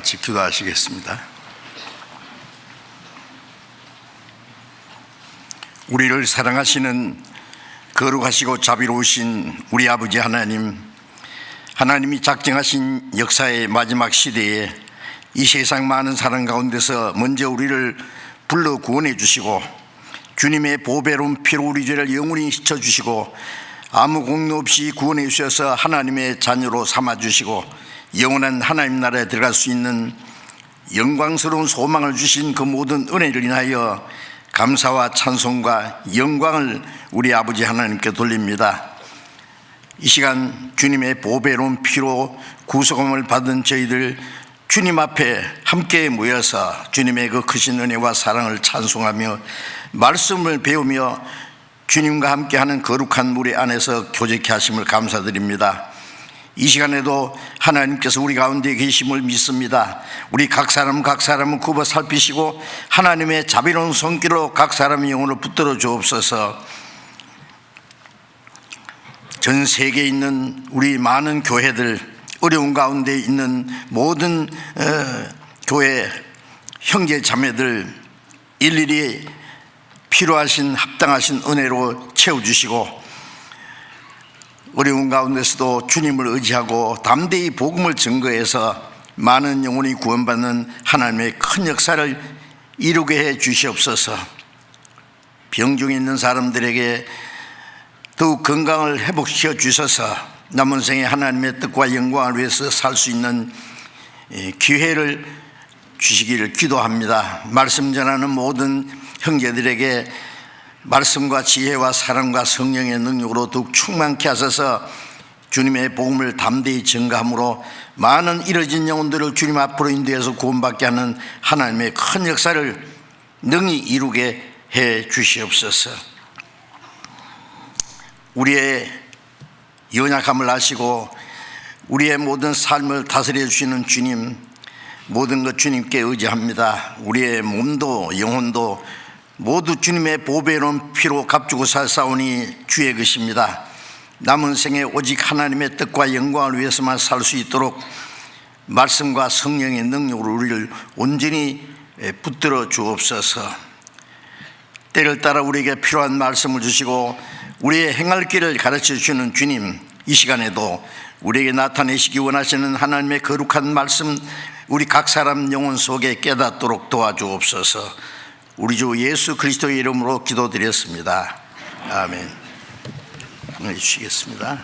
같이 기도하시겠습니다. 우리를 사랑하시는 거룩하시고 자비로우신 우리 아버지 하나님, 하나님이 작정하신 역사의 마지막 시대에 이 세상 많은 사람 가운데서 먼저 우리를 불러 구원해 주시고 주님의 보배로운 피로 우리 죄를 영원히 씻어주시고 아무 공로 없이 구원해 주셔서 하나님의 자녀로 삼아주시고 영원한 하나님 나라에 들어갈 수 있는 영광스러운 소망을 주신 그 모든 은혜를 인하여 감사와 찬송과 영광을 우리 아버지 하나님께 돌립니다. 이 시간 주님의 보배로운 피로 구속함을 받은 저희들 주님 앞에 함께 모여서 주님의 그 크신 은혜와 사랑을 찬송하며 말씀을 배우며 주님과 함께하는 거룩한 무리 안에서 교제케 하심을 감사드립니다. 이 시간에도 하나님께서 우리 가운데 계심을 믿습니다. 우리 각 사람은 굽어 살피시고 하나님의 자비로운 손길로 각 사람의 영혼을 붙들어 주옵소서. 전 세계에 있는 우리 많은 교회들, 어려운 가운데 있는 모든 교회 형제 자매들 일일이 필요하신 합당하신 은혜로 채워주시고 어려운 가운데서도 주님을 의지하고 담대히 복음을 증거해서 많은 영혼이 구원받는 하나님의 큰 역사를 이루게 해 주시옵소서. 병중에 있는 사람들에게 더욱 건강을 회복시켜 주셔서 남은 생에 하나님의 뜻과 영광을 위해서 살 수 있는 기회를 주시기를 기도합니다. 말씀 전하는 모든 형제들에게 말씀과 지혜와 사랑과 성령의 능력으로 더욱 충만케 하셔서 주님의 복음을 담대히 증거함으로 많은 잃어진 영혼들을 주님 앞으로 인도해서 구원받게 하는 하나님의 큰 역사를 능히 이루게 해 주시옵소서. 우리의 연약함을 아시고 우리의 모든 삶을 다스려 주시는 주님, 모든 것 주님께 의지합니다. 우리의 몸도 영혼도 모두 주님의 보배로운 피로 값주고 살사오니 주의 것입니다. 남은 생에 오직 하나님의 뜻과 영광을 위해서만 살 수 있도록 말씀과 성령의 능력으로 우리를 온전히 붙들어 주옵소서. 때를 따라 우리에게 필요한 말씀을 주시고 우리의 행할 길을 가르쳐 주시는 주님, 이 시간에도 우리에게 나타내시기 원하시는 하나님의 거룩한 말씀 우리 각 사람 영혼 속에 깨닫도록 도와주옵소서. 우리 주 예수 그리스도의 이름으로 기도드렸습니다. 아멘. 주시겠습니다.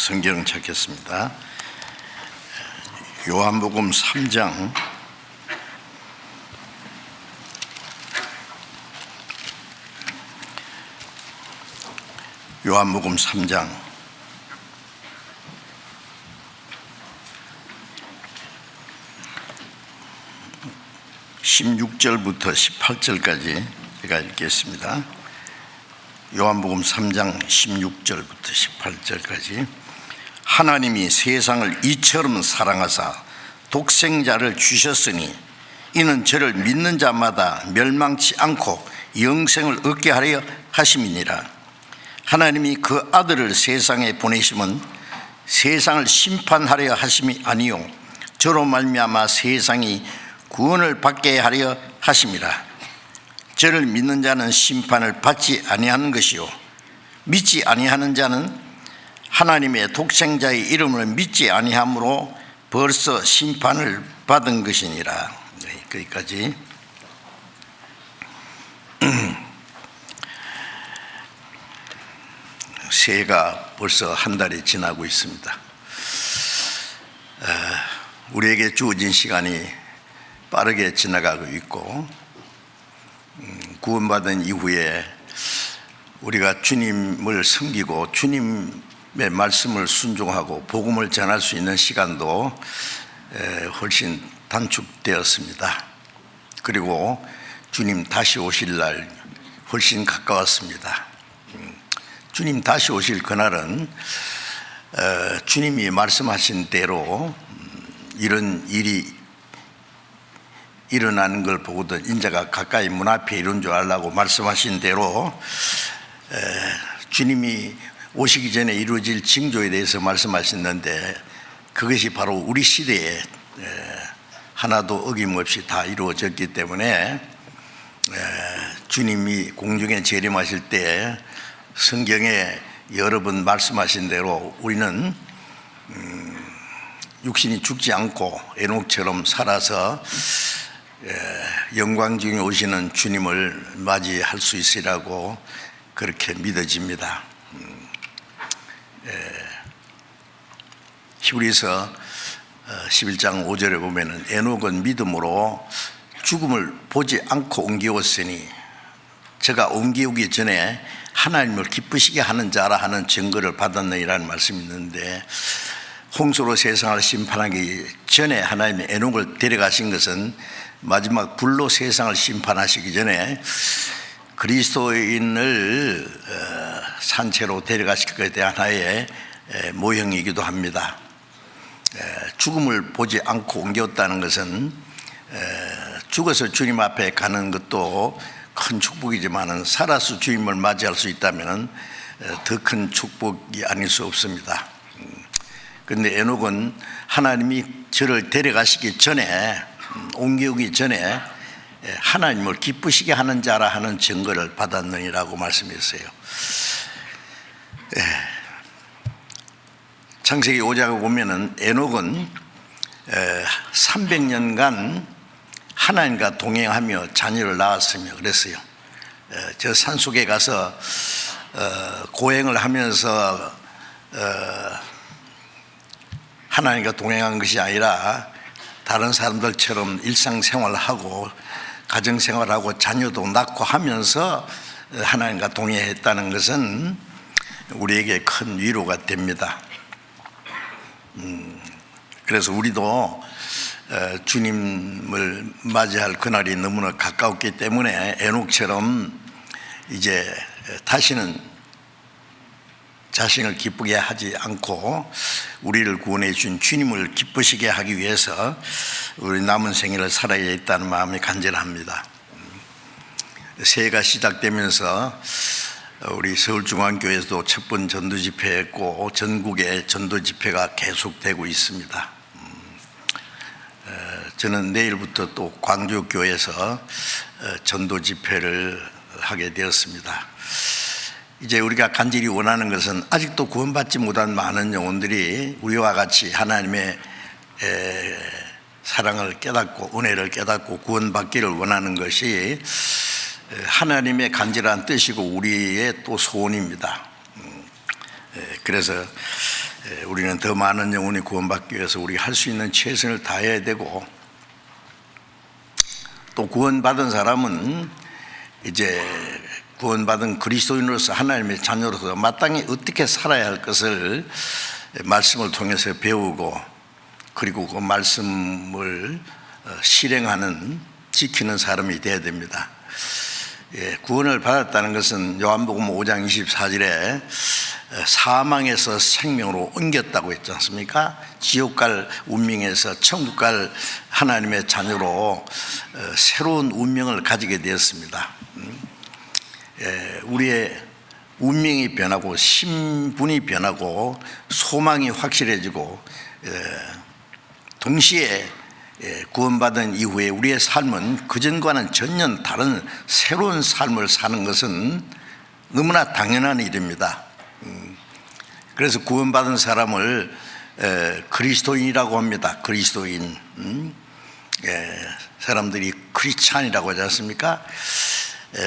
성경 찾겠습니다. 요한복음 3장 요한복음 3장 16절부터 18절까지 제가 읽겠습니다. 요한복음 3장 16절부터 18절까지. 하나님이 세상을 이처럼 사랑하사 독생자를 주셨으니 이는 저를 믿는 자마다 멸망치 않고 영생을 얻게 하려 하심이니라. 하나님이 그 아들을 세상에 보내심은 세상을 심판하려 하심이 아니요 저로 말미암아 세상이 구원을 받게 하려 하심이라. 저를 믿는 자는 심판을 받지 아니하는 것이요 믿지 아니하는 자는 하나님의 독생자의 이름을 믿지 아니함으로 벌써 심판을 받은 것이니라. 네, 거기까지. 새해가 벌써 한 달이 지나고 있습니다. 우리에게 주어진 시간이 빠르게 지나가고 있고, 구원받은 이후에 우리가 주님을 섬기고 주님의 말씀을 순종하고 복음을 전할 수 있는 시간도 훨씬 단축되었습니다. 그리고 주님 다시 오실 날 훨씬 가까웠습니다. 주님 다시 오실 그날은 주님이 말씀하신 대로 이런 일이 일어나는 걸 보고도 인자가 가까이 문 앞에 이룬 줄 알라고 말씀하신 대로 주님이 오시기 전에 이루어질 징조에 대해서 말씀하셨는데 그것이 바로 우리 시대에 하나도 어김없이 다 이루어졌기 때문에 주님이 공중에 재림하실 때 성경에 여러 번 말씀하신 대로 우리는 육신이 죽지 않고 에녹처럼 살아서 영광 중에 오시는 주님을 맞이할 수 있으리라고 그렇게 믿어집니다. 히브리서 11장 5절에 보면은 에녹은 믿음으로 죽음을 보지 않고 옮겨왔으니 저가 옮겨오기 전에 하나님을 기쁘시게 하는 자라 하는 증거를 받았느니라는 말씀이 있는데, 홍수로 세상을 심판하기 전에 하나님이 에녹을 데려가신 것은 마지막 불로 세상을 심판하시기 전에 그리스도인을 산채로 데려가실 것에 대한 하나의 모형이기도 합니다. 죽음을 보지 않고 옮겼다는 것은 죽어서 주님 앞에 가는 것도 큰 축복이지만 살아서 주님을 맞이할 수 있다면 더 큰 축복이 아닐 수 없습니다. 그런데 에녹은 하나님이 저를 데려가시기 전에 옮겨오기 전에 하나님을 기쁘시게 하는 자라 하는 증거를 받았느니라고 말씀했어요. 창세기 5장에 보면은 에녹은 300년간 하나님과 동행하며 자녀를 낳았으며 그랬어요. 저 산속에 가서 고행을 하면서 하나님과 동행한 것이 아니라 다른 사람들처럼 일상생활을 하고 가정생활하고 자녀도 낳고 하면서 하나님과 동행했다는 것은 우리에게 큰 위로가 됩니다. 그래서 우리도 주님을 맞이할 그날이 너무나 가까웠기 때문에 에녹처럼 이제 다시는 자신을 기쁘게 하지 않고 우리를 구원해 준 주님을 기쁘시게 하기 위해서 우리 남은 생애를 살아야 했다는 마음이 간절합니다. 새해가 시작되면서 우리 서울중앙교회에서도 첫 번 전도 집회했고 전국의 전도 집회가 계속되고 있습니다. 저는 내일부터 또 광주교회에서 전도 집회를 하게 되었습니다. 이제 우리가 간절히 원하는 것은 아직도 구원받지 못한 많은 영혼들이 우리와 같이 하나님의 사랑을 깨닫고 은혜를 깨닫고 구원받기를 원하는 것이 하나님의 간절한 뜻이고 우리의 또 소원입니다. 그래서 우리는 더 많은 영혼이 구원받기 위해서 우리가 할 수 있는 최선을 다해야 되고, 또 구원받은 사람은 이제 구원받은 그리스도인으로서 하나님의 자녀로서 마땅히 어떻게 살아야 할 것을 말씀을 통해서 배우고, 그리고 그 말씀을 실행하는, 지키는 사람이 되어야 됩니다. 구원을 받았다는 것은 요한복음 5장 24절에 사망에서 생명으로 옮겼다고 했지 않습니까? 지옥 갈 운명에서 천국 갈 하나님의 자녀로 새로운 운명을 가지게 되었습니다. 우리의 운명이 변하고 신분이 변하고 소망이 확실해지고, 동시에 구원받은 이후에 우리의 삶은 그전과는 전혀 다른 새로운 삶을 사는 것은 너무나 당연한 일입니다. 그래서 구원받은 사람을 그리스도인이라고 합니다. 그리스도인. 사람들이 크리스찬이라고 하지 않습니까?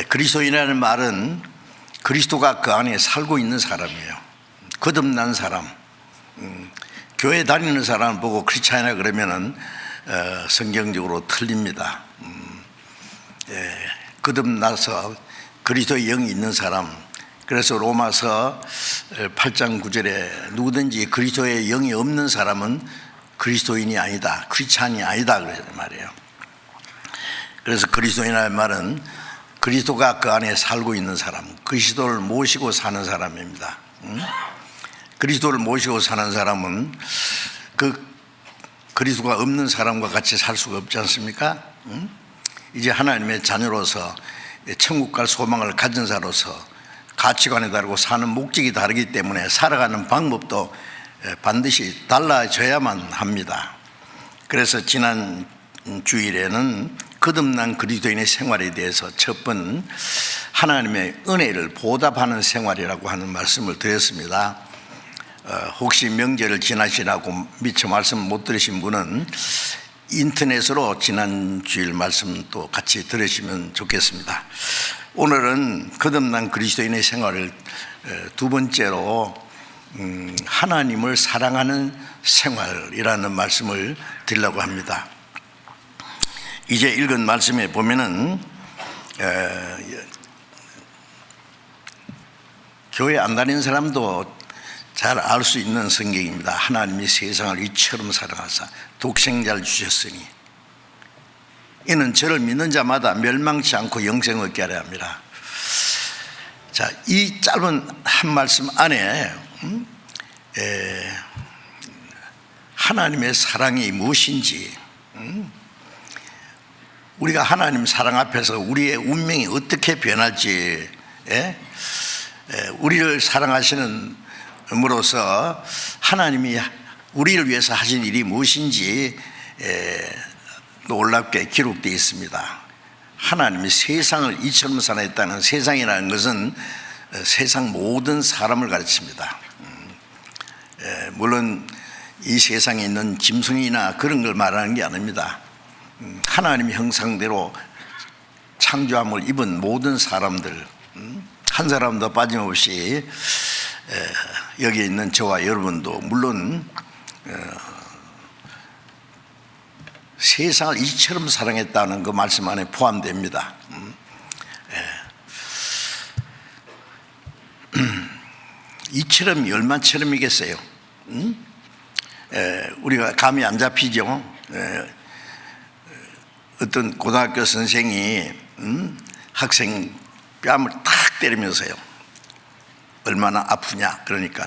그리스도인이라는 말은 그리스도가 그 안에 살고 있는 사람이에요. 거듭난 사람. 교회 다니는 사람을 보고 크리스찬이라 그러면은 성경적으로 틀립니다. 거듭나서 그리스도의 영이 있는 사람. 그래서 로마서 8장 9절에 누구든지 그리스도의 영이 없는 사람은 그리스도인이 아니다, 크리스찬이 아니다 그러단 말이에요. 그래서 그리스도인이라는 말은 그리스도가 그 안에 살고 있는 사람, 그리스도를 모시고 사는 사람입니다. 그리스도를 모시고 사는 사람은 그 그리스도가 없는 사람과 같이 살 수가 없지 않습니까? 이제 하나님의 자녀로서 천국 갈 소망을 가진 자로서 가치관이 다르고 사는 목적이 다르기 때문에 살아가는 방법도 반드시 달라져야만 합니다. 그래서 지난 주일에는 거듭난 그리스도인의 생활에 대해서 첫 번 하나님의 은혜를 보답하는 생활이라고 하는 말씀을 드렸습니다. 혹시 명절을 지나시라고 미처 말씀 못 들으신 분은 인터넷으로 지난 주일 말씀도 같이 들으시면 좋겠습니다. 오늘은 거듭난 그리스도인의 생활을 두 번째로 하나님을 사랑하는 생활이라는 말씀을 드리려고 합니다. 이제 읽은 말씀에 보면은 교회 안 다니는 사람도 잘 알 수 있는 성경입니다. 하나님이 세상을 이처럼 사랑하사 독생자를 주셨으니 이는 저를 믿는 자마다 멸망치 않고 영생을 얻게 하려 합니다. 자, 이 짧은 한 말씀 안에 하나님의 사랑이 무엇인지, 우리가 하나님 사랑 앞에서 우리의 운명이 어떻게 변할지, 우리를 사랑하시는 으로서 하나님이 우리를 위해서 하신 일이 무엇인지 놀랍게 기록되어 있습니다. 하나님이 세상을 이처럼 사랑했다는, 세상이라는 것은 세상 모든 사람을 가르칩니다. 물론 이 세상에 있는 짐승이나 그런 걸 말하는 게 아닙니다. 하나님의 형상대로 창조함을 입은 모든 사람들, 한 사람도 빠짐없이 여기 있는 저와 여러분도 물론 세상을 이처럼 사랑했다는 그 말씀 안에 포함됩니다. 이처럼이 얼마처럼이겠어요? 우리가 감이 안 잡히죠. 어떤 고등학교 선생이 학생 뺨을 탁 때리면서요, 얼마나 아프냐 그러니까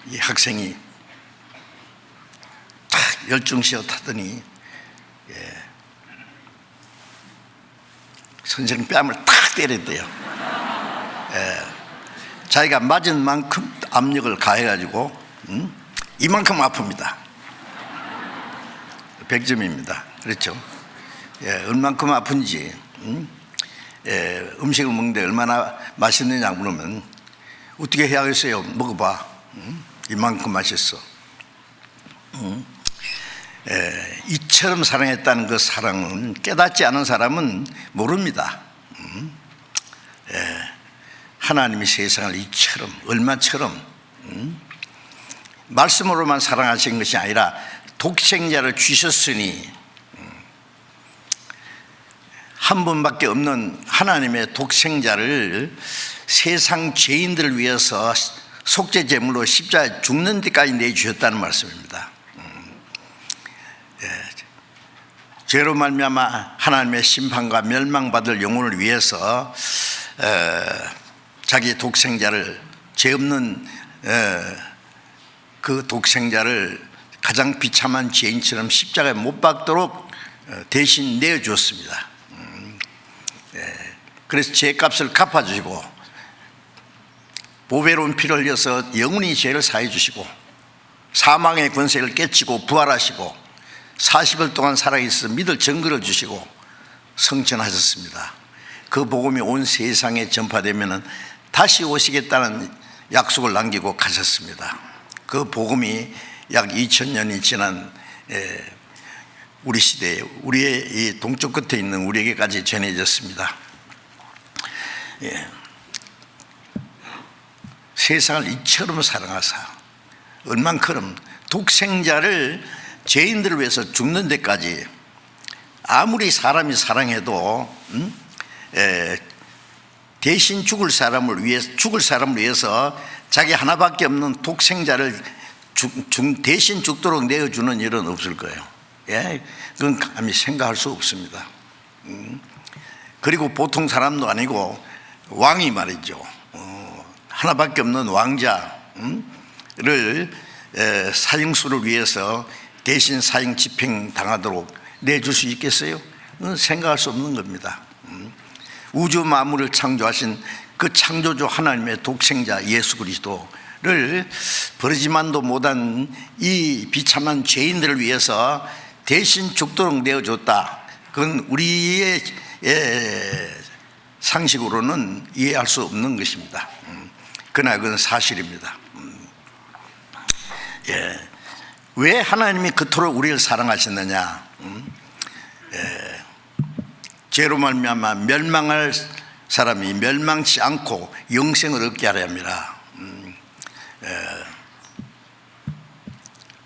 이 학생이 탁 열중시어 타더니 선생님 뺨을 탁 때렸대요. 자기가 맞은 만큼 압력을 가해가지고 이만큼 아픕니다. 100점입니다. 그렇죠? 얼만큼 아픈지, 음식을 먹는데 얼마나 맛있느냐 물으면 어떻게 해야겠어요? 먹어봐. 이만큼 맛있어. 이처럼 사랑했다는 그 사랑은 깨닫지 않은 사람은 모릅니다. 하나님이 세상을 이처럼, 얼마처럼 말씀으로만 사랑하신 것이 아니라 독생자를 주셨으니, 한 분밖에 없는 하나님의 독생자를 세상 죄인들을 위해서 속죄 제물로 십자가에 죽는 데까지 내주셨다는 말씀입니다. 죄로 말미암아 하나님의 심판과 멸망받을 영혼을 위해서 자기 독생자를, 죄 없는 그 독생자를 가장 비참한 죄인처럼 십자가에 못 박도록 대신 내어주었습니다. 그래서 죄값을 갚아주시고 보배로운 피를 흘려서 영원히 죄를 사해 주시고 사망의 권세를 깨치고 부활하시고 40일 동안 살아있어 믿을 증거를 주시고 성천하셨습니다. 그 복음이 온 세상에 전파되면 다시 오시겠다는 약속을 남기고 가셨습니다. 그 복음이 약 2000년이 지난 우리 시대에, 우리의 이 동쪽 끝에 있는 우리에게까지 전해졌습니다. 세상을 이처럼 사랑하사 얼만큼 독생자를 죄인들을 위해서 죽는 데까지, 아무리 사람이 사랑해도 대신 죽을 사람을 위해서 자기 하나밖에 없는 독생자를 대신 죽도록 내어주는 일은 없을 거예요. 그건 감히 생각할 수 없습니다. 그리고 보통 사람도 아니고 왕이 말이죠, 하나밖에 없는 왕자를 사형수를 위해서 대신 사형 집행 당하도록 내줄 수 있겠어요? 생각할 수 없는 겁니다. 우주 만물을 창조하신 그 창조주 하나님의 독생자 예수 그리스도를 버리지만도 못한 이 비참한 죄인들을 위해서 대신 죽도록 내어줬다. 그건 우리의 상식으로는 이해할 수 없는 것입니다. 그러나 그건 사실입니다. 왜 하나님이 그토록 우리를 사랑하셨느냐? 죄로 말미암아 멸망할 사람이 멸망치 않고 영생을 얻게 하려 합니다.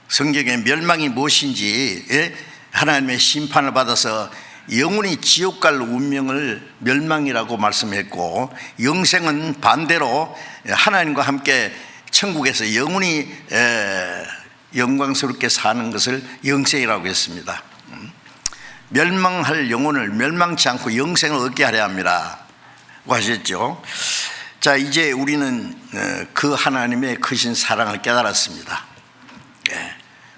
성경에 멸망이 무엇인지, 하나님의 심판을 받아서 영원히 지옥 갈 운명을 멸망이라고 말씀했고, 영생은 반대로 하나님과 함께 천국에서 영원히 영광스럽게 사는 것을 영생이라고 했습니다. 멸망할 영혼을 멸망치 않고 영생을 얻게 하려 합니다 고 하셨죠. 자, 이제 우리는 그 하나님의 크신 사랑을 깨달았습니다.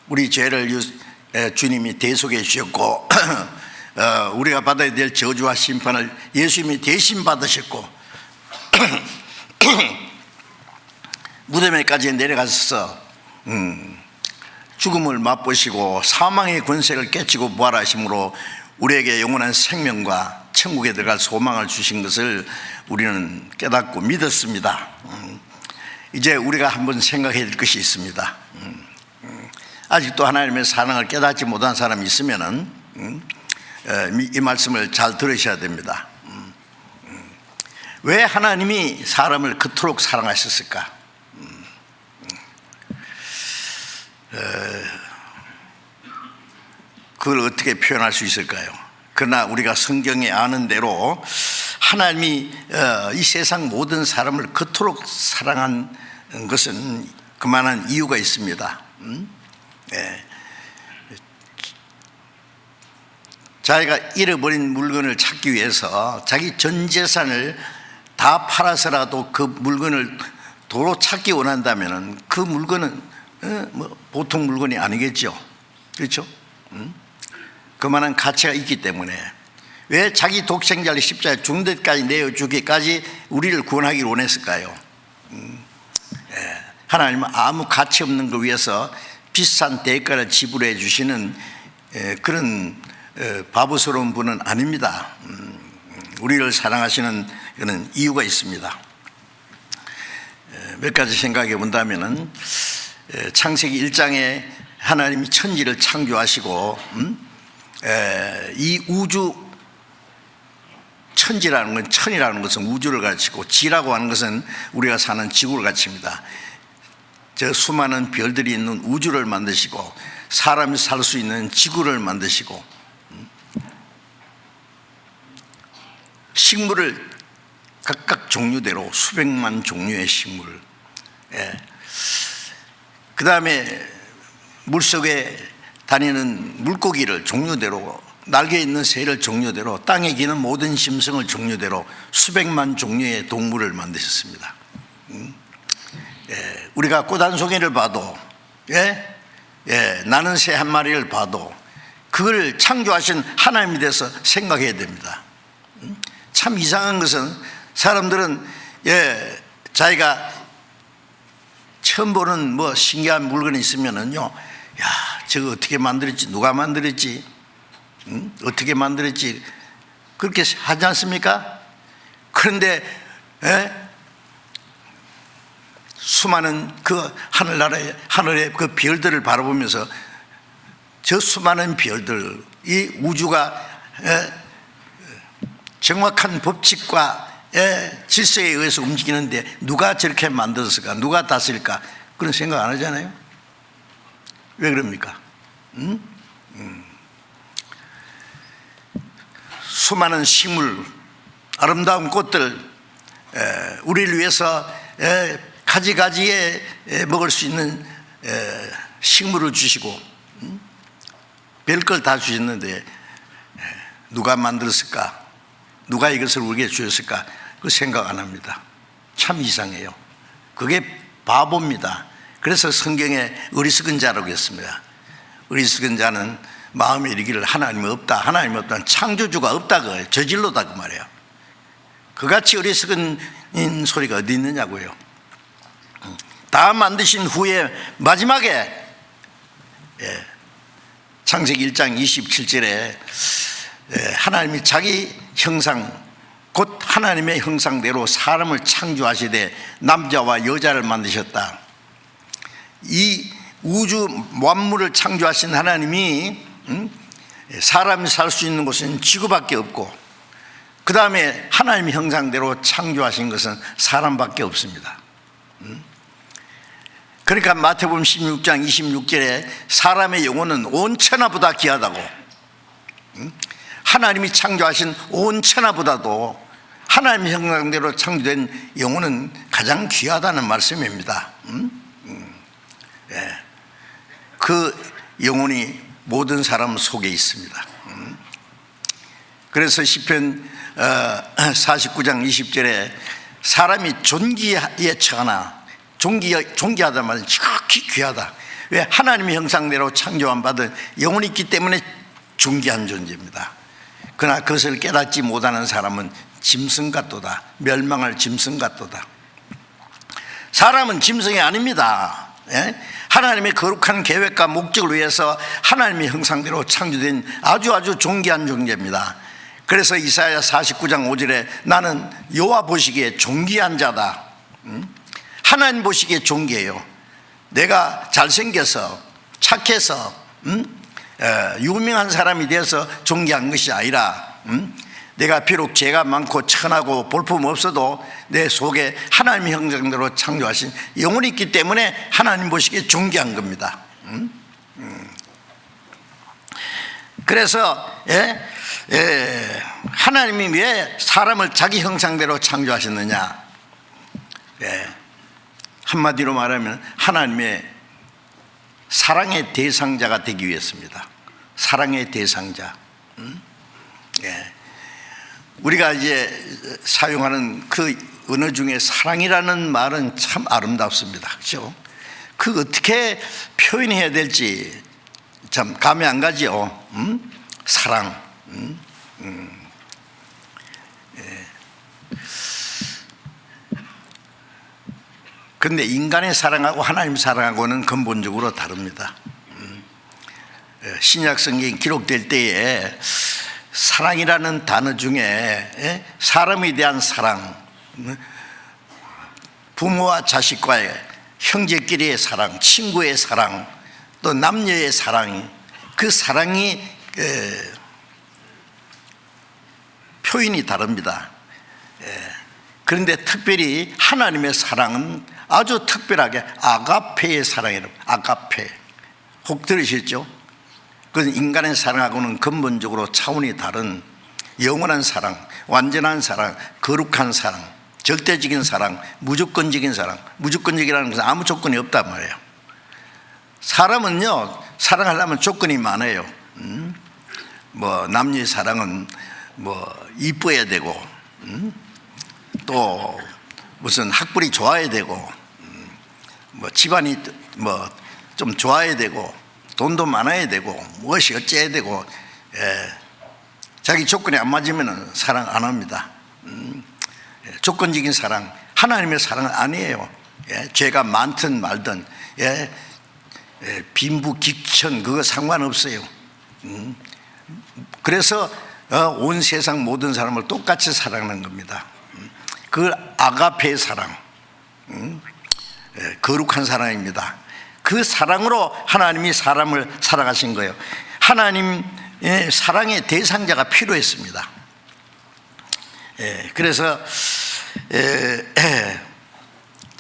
우리 죄를 주님이 대속해 주셨고 우리가 받아야 될 저주와 심판을 예수님이 대신 받으셨고 무덤에까지 내려가서 죽음을 맛보시고 사망의 권세를 깨치고 부활하심으로 우리에게 영원한 생명과 천국에 들어갈 소망을 주신 것을 우리는 깨닫고 믿었습니다. 이제 우리가 한번 생각해야 될 것이 있습니다. 아직도 하나님의 사랑을 깨닫지 못한 사람이 있으면 이 말씀을 잘 들으셔야 됩니다. 왜 하나님이 사람을 그토록 사랑하셨을까? 그걸 어떻게 표현할 수 있을까요? 그러나 우리가 성경에 아는 대로 하나님이 이 세상 모든 사람을 그토록 사랑한 것은 그만한 이유가 있습니다. 자기가 잃어버린 물건을 찾기 위해서 자기 전 재산을 다 팔아서라도 그 물건을 도로 찾기 원한다면 그 물건은 보통 물건이 아니겠죠. 그렇죠? 그만한 가치가 있기 때문에 왜 자기 독생자를 십자가에 죽는 데까지 내어주기까지 우리를 구원하기를 원했을까요? 하나님은 아무 가치 없는 걸 위해서 비싼 대가를 지불해 주시는 그런 바보스러운 분은 아닙니다. 우리를 사랑하시는 그런 이유가 있습니다. 몇 가지 생각해 본다면은 창세기 1장에 하나님이 천지를 창조하시고 이 우주, 천지라는 건, 천이라는 것은 우주를 가르치고 지라고 하는 것은 우리가 사는 지구를 가르칩니다. 저 수많은 별들이 있는 우주를 만드시고 사람이 살 수 있는 지구를 만드시고 식물을 각각 종류대로 수백만 종류의 식물, 그 다음에 물속에 다니는 물고기를 종류대로, 날개 있는 새를 종류대로, 땅에 기는 모든 짐승을 종류대로 수백만 종류의 동물을 만드셨습니다. 우리가 꽃 한 송이를 봐도, 나는 새 한 마리를 봐도 그걸 창조하신 하나님에 대해서 생각해야 됩니다. 참 이상한 것은 사람들은 자기가 처음 보는 뭐 신기한 물건이 있으면은요, 야, 저거 어떻게 만들었지, 누가 만들었지, 어떻게 만들었지, 그렇게 하지 않습니까? 그런데 수많은 그 하늘의 그 별들을 바라보면서 저 수많은 별들, 이 우주가 정확한 법칙과 질서에 의해서 움직이는데 누가 저렇게 만들었을까, 누가 다스릴까, 그런 생각 안 하잖아요. 왜 그럽니까? 수많은 식물, 아름다운 꽃들, 우리를 위해서 가지가지에 먹을 수 있는 식물을 주시고 별걸 다 주셨는데 누가 만들었을까, 누가 이것을 우리에게 주셨을까, 그 생각 안 합니다. 참 이상해요. 그게 바보입니다. 그래서 성경에 어리석은 자라고 했습니다. 어리석은 자는 마음에 이르기를 하나님이 없다, 하나님이 없다는, 창조주가 없다, 그 저질로다 그 말이에요. 그같이 어리석은 소리가 어디 있느냐고요. 다 만드신 후에 마지막에 창세기 1장 27절에 하나님이 자기 형상, 곧 하나님의 형상대로 사람을 창조하시되 남자와 여자를 만드셨다. 이 우주 만물을 창조하신 하나님이 사람이 살 수 있는 곳은 지구밖에 없고, 그 다음에 하나님의 형상대로 창조하신 것은 사람밖에 없습니다. 그러니까 마태복음 16장 26절에 사람의 영혼은 온 천하보다 귀하다고, 하나님이 창조하신 온 천하보다도 하나님의 형상대로 창조된 영혼은 가장 귀하다는 말씀입니다. 그 영혼이 모든 사람 속에 있습니다. 그래서 시편 49장 20절에 사람이 존귀에 처하나, 존귀하다는 말은 지극히 귀하다. 왜? 하나님의 형상대로 창조한 받은 영혼이 있기 때문에 존귀한 존재입니다. 그러나 그것을 깨닫지 못하는 사람은 짐승 같도다, 멸망할 짐승 같도다. 사람은 짐승이 아닙니다. 하나님의 거룩한 계획과 목적을 위해서 하나님의 형상대로 창조된 아주 존귀한 존재입니다. 그래서 이사야 49장 5절에 나는 여호와 보시기에 존귀한 자다. 하나님 보시기에 존귀해요. 내가 잘생겨서 착해서 유명한 사람이 되어서 존귀한 것이 아니라, 내가 비록 죄가 많고 천하고 볼품 없어도 내 속에 하나님의 형상대로 창조하신 영혼이 있기 때문에 하나님 보시기에 존귀한 겁니다. 그래서 하나님이 왜 사람을 자기 형상대로 창조하셨느냐, 한마디로 말하면 하나님의 사랑의 대상자가 되기 위해서입니다. 사랑의 대상자. 우리가 이제 사용하는 그 언어 중에 사랑이라는 말은 참 아름답습니다. 그렇죠? 그 어떻게 표현해야 될지 참 감이 안 가죠. 사랑. 그런데 인간의 사랑하고 하나님 사랑하고는 근본적으로 다릅니다. 신약 성경이 기록될 때에 사랑이라는 단어 중에 사람에 대한 사랑, 부모와 자식과의, 형제끼리의 사랑, 친구의 사랑, 또 남녀의 사랑, 그 사랑이 표현이 다릅니다. 그런데 특별히 하나님의 사랑은 아주 특별하게 아가페의 사랑이라고. 아가페 혹 들으셨죠? 그것은 인간의 사랑하고는 근본적으로 차원이 다른 영원한 사랑, 완전한 사랑, 거룩한 사랑, 절대적인 사랑, 무조건적인 사랑. 무조건적이라는 것은 아무 조건이 없단 말이에요. 사람은요, 사랑하려면 조건이 많아요. 뭐 남녀의 사랑은 뭐 이뻐야 되고, 또 무슨 학벌이 좋아야 되고, 뭐 집안이 뭐 좀 좋아야 되고, 돈도 많아야 되고, 무엇이 어째야 되고, 자기 조건이 안 맞으면 사랑 안 합니다. 조건적인 사랑, 하나님의 사랑은 아니에요. 죄가 많든 말든, 빈부귀천 그거 상관없어요. 그래서 온 세상 모든 사람을 똑같이 사랑하는 겁니다. 그 아가페의 사랑, 거룩한 사랑입니다. 그 사랑으로 하나님이 사람을 사랑하신 거예요. 하나님의 사랑의 대상자가 필요했습니다. 그래서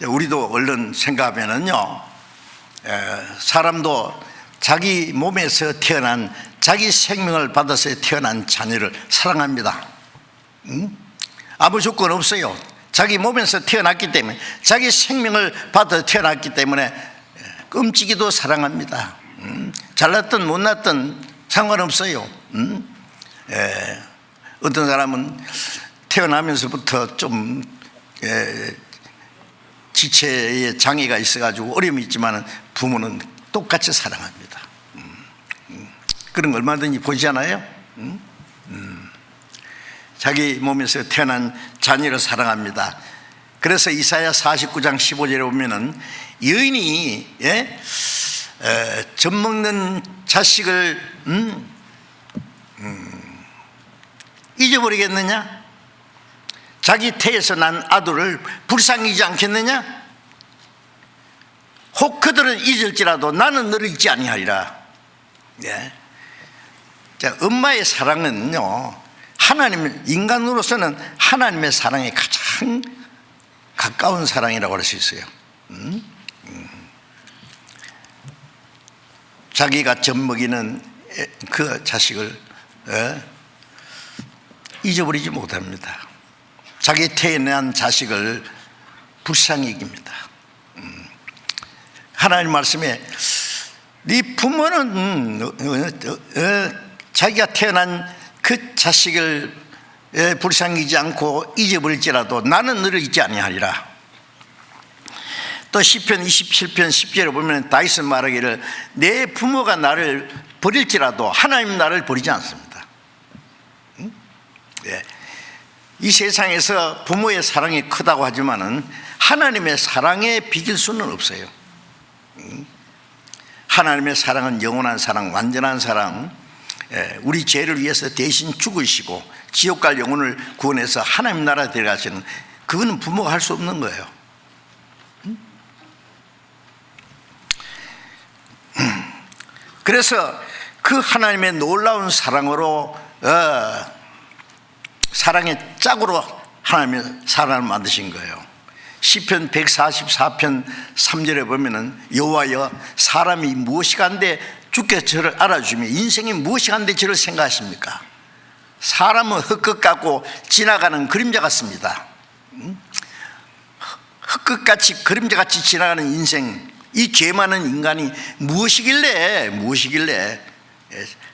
우리도 얼른 생각하면은요, 사람도 자기 몸에서 태어난, 자기 생명을 받아서 태어난 자녀를 사랑합니다. 아무 조건 없어요. 자기 몸에서 태어났기 때문에, 자기 생명을 받아 태어났기 때문에 끔찍이도 사랑합니다. 잘났든 못났든 상관없어요. 어떤 사람은 태어나면서부터 좀 지체에 장애가 있어가지고 어려움이 있지만 부모는 똑같이 사랑합니다. 그런 거 얼마든지 보시잖아요. 자기 몸에서 태어난 자녀를 사랑합니다. 그래서 이사야 49장 15절에 보면은 여인이 젖먹는 자식을 잊어버리겠느냐? 자기 태에서 난 아들을 불쌍히지 않겠느냐? 혹 그들은 잊을지라도 나는 너를 잊지 아니하리라. 자, 엄마의 사랑은요, 하나님, 인간으로서는 하나님의 사랑에 가장 가까운 사랑이라고 할 수 있어요. 자기가 젖먹이는 그 자식을 잊어버리지 못합니다. 자기 태어난 자식을 불쌍히 여깁니다. 하나님 말씀에 네 부모는 자기가 태어난 그 자식을 불쌍히 여기지 않고 잊어버릴지라도 나는 너를 잊지 아니하리라. 또 시편 27편 10절에 보면 다윗은 말하기를 내 부모가 나를 버릴지라도 하나님 나를 버리지 않습니다. 이 세상에서 부모의 사랑이 크다고 하지만은 하나님의 사랑에 비길 수는 없어요. 하나님의 사랑은 영원한 사랑, 완전한 사랑, 우리 죄를 위해서 대신 죽으시고 지옥 갈 영혼을 구원해서 하나님 나라에 들어가시는, 그거는 부모가 할 수 없는 거예요. 그래서 그 하나님의 놀라운 사랑으로 사랑의 짝으로 하나님의 사랑을 만드신 거예요. 시편 144편 3절에 보면은 여호와여 사람이 무엇이 간데 주께 저를 알아주시며 인생이 무엇이 간데 저를 생각하십니까? 사람은 흙끝 같고 지나가는 그림자 같습니다. 흙끝같이 그림자같이 지나가는 인생, 이 죄 많은 인간이 무엇이길래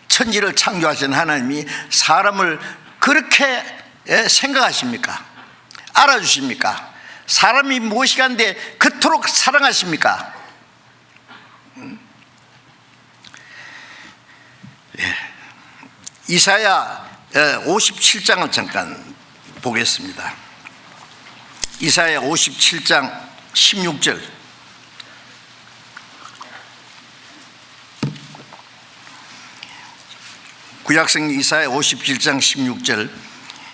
천지를 창조하신 하나님이 사람을 그렇게 생각하십니까? 알아주십니까? 사람이 무엇이 간데 그토록 사랑하십니까? 이사야 57장을 잠깐 보겠습니다. 이사야 57장 16절. 구약성 이사야 57장 16절.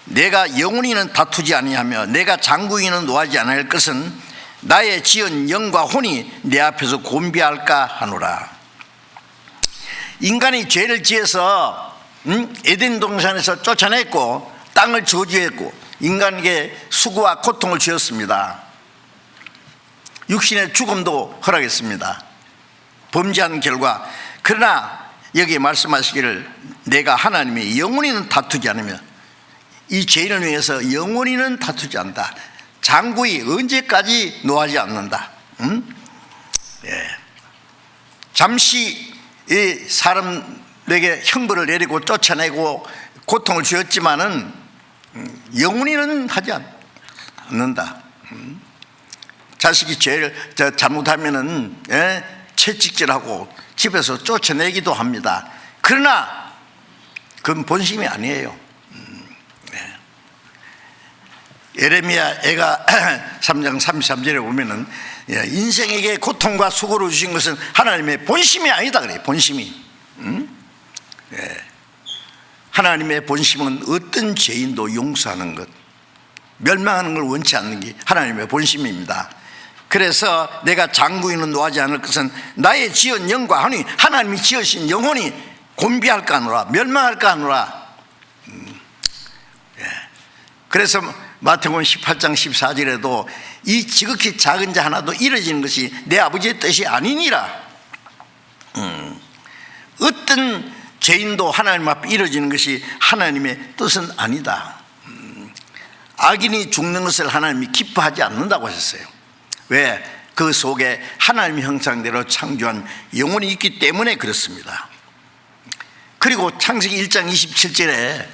내가 영원히는 다투지 아니하며 내가 장구이는 노하지 않을 것은 나의 지은 영과 혼이 내 앞에서 곤비할까 하노라. 인간이 죄를 지어서 에덴 동산에서 쫓아냈고 땅을 저주했고 인간에게 수고와 고통을 주었습니다. 육신의 죽음도 허락했습니다. 범죄한 결과. 그러나 여기 말씀하시기를 내가 하나님의 영원히는 다투지 않으며 이 죄인을 위해서 영원히는 다투지 않는다. 장구히 언제까지 노하지 않는다. 잠시 이 사람에게 형벌을 내리고 쫓아내고 고통을 주었지만은 영원히는 하지 않는다. 자식이 죄를 잘못하면은 채찍질하고 집에서 쫓아내기도 합니다. 그러나 그건 본심이 아니에요. 예레미야 애가 3장 33절에 보면은 인생에게 고통과 수고를 주신 것은 하나님의 본심이 아니다 그래요. 본심이. 하나님의 본심은 어떤 죄인도 용서하는 것, 멸망하는 걸 원치 않는 게 하나님의 본심입니다. 그래서 내가 장구인은 노하지 않을 것은 나의 지은 영과 하니 하나님이 지으신 영혼이 곤비할까 하노라, 멸망할까 하노라. 그래서 마태복음 18장 14절에도 이 지극히 작은 자 하나도 이루어지는 것이 내 아버지의 뜻이 아니니라. 어떤 죄인도 하나님 앞에 이루어지는 것이 하나님의 뜻은 아니다. 악인이 죽는 것을 하나님이 기뻐하지 않는다고 하셨어요. 왜? 그 속에 하나님의 형상대로 창조한 영혼이 있기 때문에 그렇습니다. 그리고 창세기 1장 27절에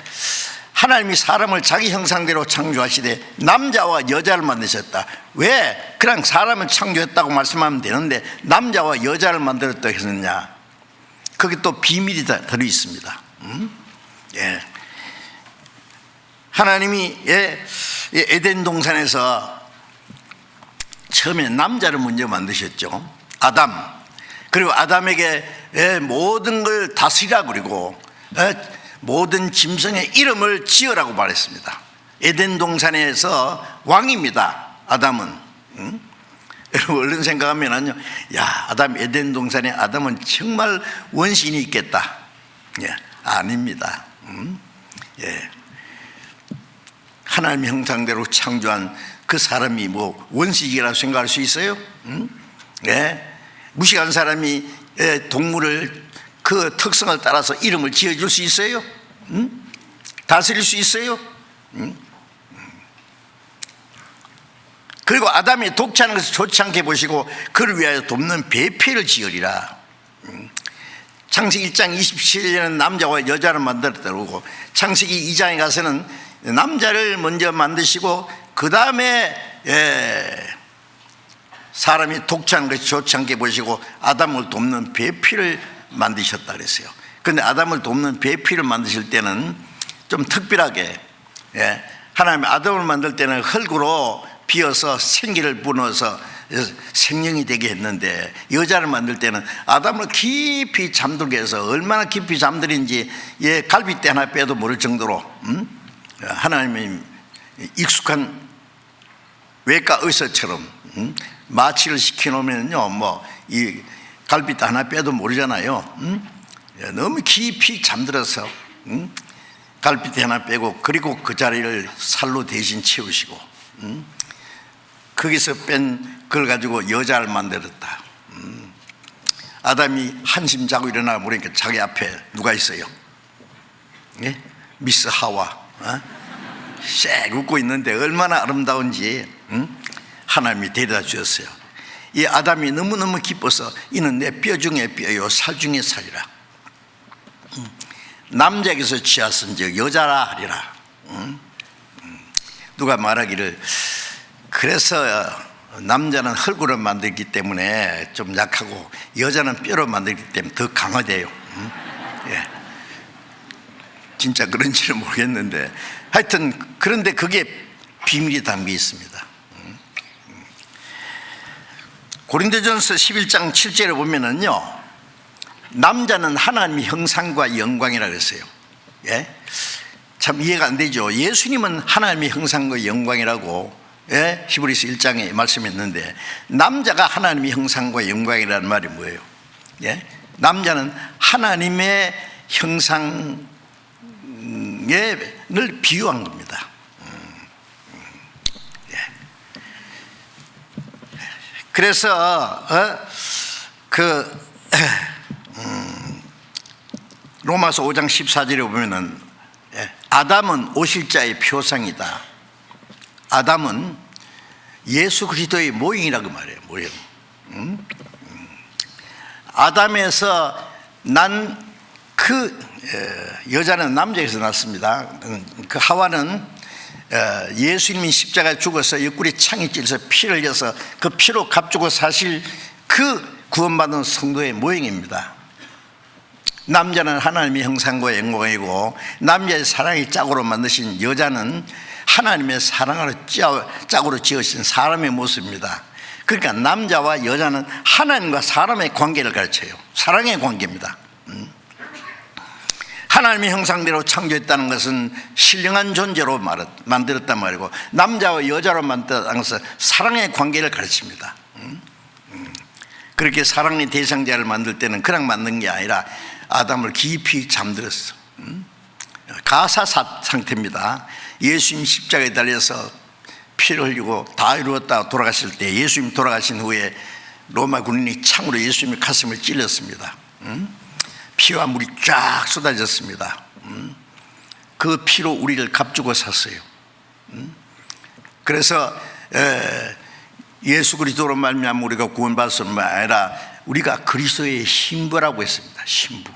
하나님이 사람을 자기 형상대로 창조하시되 남자와 여자를 만드셨다. 왜? 그냥 사람을 창조했다고 말씀하면 되는데 남자와 여자를 만들었다고 했느냐? 거기 또 비밀이 들어 있습니다. 하나님이 에덴 동산에서 처음에 남자를 먼저 만드셨죠. 아담. 그리고 아담에게 모든 걸 다스리라고 그리고 모든 짐승의 이름을 지으라고 말했습니다. 에덴 동산에서 왕입니다. 아담은. 여러분 얼른 생각하면요, 야, 아담 에덴 동산에 아담은 정말 원신이 있겠다. 아닙니다. 하나님 형상대로 창조한 그 사람이 뭐 원시이라고 생각할 수 있어요? 무식한 사람이 동물을 그 특성을 따라서 이름을 지어줄 수 있어요? 다스릴 수 있어요? 그리고 아담이 독차는 것을 좋지 않게 보시고 그를 위하여 돕는 배필을 지으리라. 창세기 1장 27절에는 남자와 여자를 만들었다고, 창세기 2장에 가서는 남자를 먼저 만드시고 그 다음에 사람이 독차는 것이 좋지 않게 보시고 아담을 돕는 배필을 만드셨다 그랬어요. 그런데 아담을 돕는 배필을 만드실 때는 좀 특별하게, 하나님이 아담을 만들 때는 흙으로 비어서 생기를 부어서 생명이 되게 했는데 여자를 만들 때는 아담을 깊이 잠들게 해서 얼마나 깊이 잠들인지 갈빗대 하나 빼도 모를 정도로 하나님이 익숙한 외과 의사처럼 마취를 시켜놓으면요, 뭐 이 갈빗대 하나 빼도 모르잖아요. 너무 깊이 잠들어서 갈빗대 하나 빼고 그리고 그 자리를 살로 대신 채우시고 거기서 뺀 그걸 가지고 여자를 만들었다. 아담이 한심 자고 일어나 보니까 자기 앞에 누가 있어요? 미스 하와. 씩 웃고 있는데 얼마나 아름다운지 하나님이 데려다 주었어요. 이 아담이 너무너무 기뻐서 이는 내 뼈 중에 뼈요 살 중에 살이라. 남자에게서 취하선즉 여자라 하리라. 누가 말하기를 그래서 남자는 흙으로 만들기 때문에 좀 약하고 여자는 뼈로 만들기 때문에 더 강하대요. 진짜 그런지는 모르겠는데 하여튼 그런데 그게 비밀이 담겨 있습니다. 고린도전서 11장 7절에 보면은요, 남자는 하나님의 형상과 영광이라고 했어요. 참 이해가 안 되죠. 예수님은 하나님의 형상과 영광이라고 히브리서 1장에 말씀했는데 남자가 하나님의 형상과 영광이라는 말이 뭐예요? 남자는 하나님의 형상을 비유한 겁니다. 그래서 로마서 5장 14절에 보면은 아담은 오실자의 표상이다. 아담은 예수 그리스도의 모형이라고 말해요. 모형. 아담에서 난 그 여자는 남자에서 났습니다. 그 하와는 예수님이 십자가에 죽어서 옆구리 창이 찔려서 피를 흘려서 그 피로 값주고 사실 그 구원받은 성도의 모형입니다. 남자는 하나님의 형상과 영광이고 남자의 사랑의 짝으로 만드신 여자는 하나님의 사랑으로 짝으로 지으신 사람의 모습입니다. 그러니까 남자와 여자는 하나님과 사람의 관계를 가르쳐요. 사랑의 관계입니다. 하나님의 형상대로 창조했다는 것은 신령한 존재로 만들었단 말이고, 남자와 여자로 만들었다는 것은 사랑의 관계를 가르칩니다. 그렇게 사랑의 대상자를 만들 때는 그냥 만든 게 아니라 아담을 깊이 잠들었어. 가사 상태입니다. 예수님 십자가에 달려서 피를 흘리고 다 이루었다 돌아가실 때, 예수님 돌아가신 후에 로마 군인이 창으로 예수님의 가슴을 찔렀습니다. 피와 물이 쫙 쏟아졌습니다. 그 피로 우리를 값주고 샀어요. 그래서 예수 그리스도로 말미암아 우리가 구원받을 뿐만 아니라 우리가 그리스도의 신부라고 했습니다. 신부.